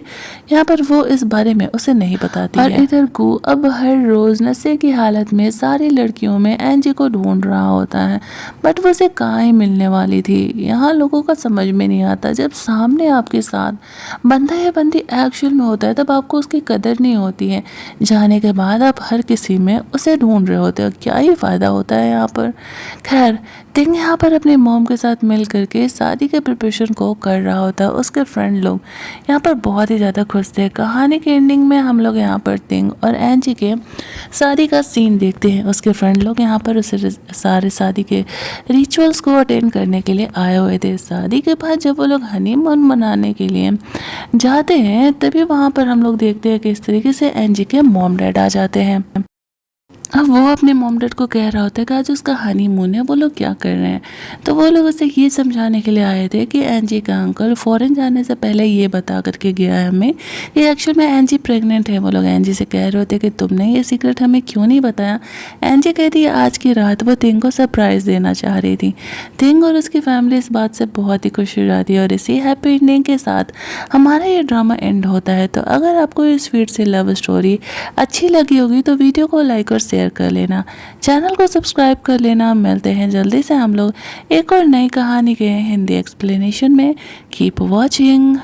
यहाँ पर वो इस बारे में उसे नहीं बताती है। इधर गू अब हर रोज़ नशे की हालत में सारी लड़कियों में एंजी को ढूंढ रहा होता है, बट वो उसे कहाँ ही मिलने वाली थी। यहाँ लोगों का समझ में नहीं आता, जब सामने आपके साथ बंदा या बंदी एक्चुअल में होता है तब आपको उसकी कदर नहीं होती है। जाने के बाद आप हर किसी में उसे ढूंढ रहे होते हो, क्या ही फ़ायदा होता है यहाँ पर। खैर, तिंग यहाँ पर अपने मॉम के साथ मिल करके शादी के प्रिपरेशन को कर रहा होता है। उसके फ्रेंड लोग यहाँ पर बहुत ही ज़्यादा खुश थे। कहानी के एंडिंग में हम लोग यहाँ पर तिंग और एंजी के शादी का सीन देखते हैं। उसके फ्रेंड लोग यहाँ पर उसे सारे शादी के रिचुअल्स को अटेंड करने के लिए आए हुए थे। शादी के बाद जब वो लोग हनीमून मनाने के लिए जाते हैं तभी वहाँ पर हम लोग देखते हैं कि इस तरीके से एंजी के मॉम डैड आ जाते हैं। अब वो अपने मॉम डैड को कह रहा होता है कि आज उसका हनीमून है, वो लोग क्या कर रहे हैं। तो वो लोग उसे ये समझाने के लिए आए थे कि एंजी का अंकल फॉरेन जाने से पहले ये बता करके गया है हमें कि एक्चुअल में एंजी प्रेग्नेंट है। वो लोग एंजी से कह रहे होते कि तुमने ये सीक्रेट हमें क्यों नहीं बताया। एंजी कहती है आज की रात वो तिंग को सरप्राइज़ देना चाह रही थी। तिंग और उसकी फैमिली इस बात से बहुत ही खुश हो जाती है और इसी हैप्पी एंडिंग के साथ हमारा ये ड्रामा एंड होता है। तो अगर आपको इस स्वीट से लव स्टोरी अच्छी लगी होगी तो वीडियो को लाइक और शेयर कर लेना, चैनल को सब्सक्राइब कर लेना। मिलते हैं जल्दी से हम लोग एक और नई कहानी के हिंदी एक्सप्लेनेशन में। Keep watching.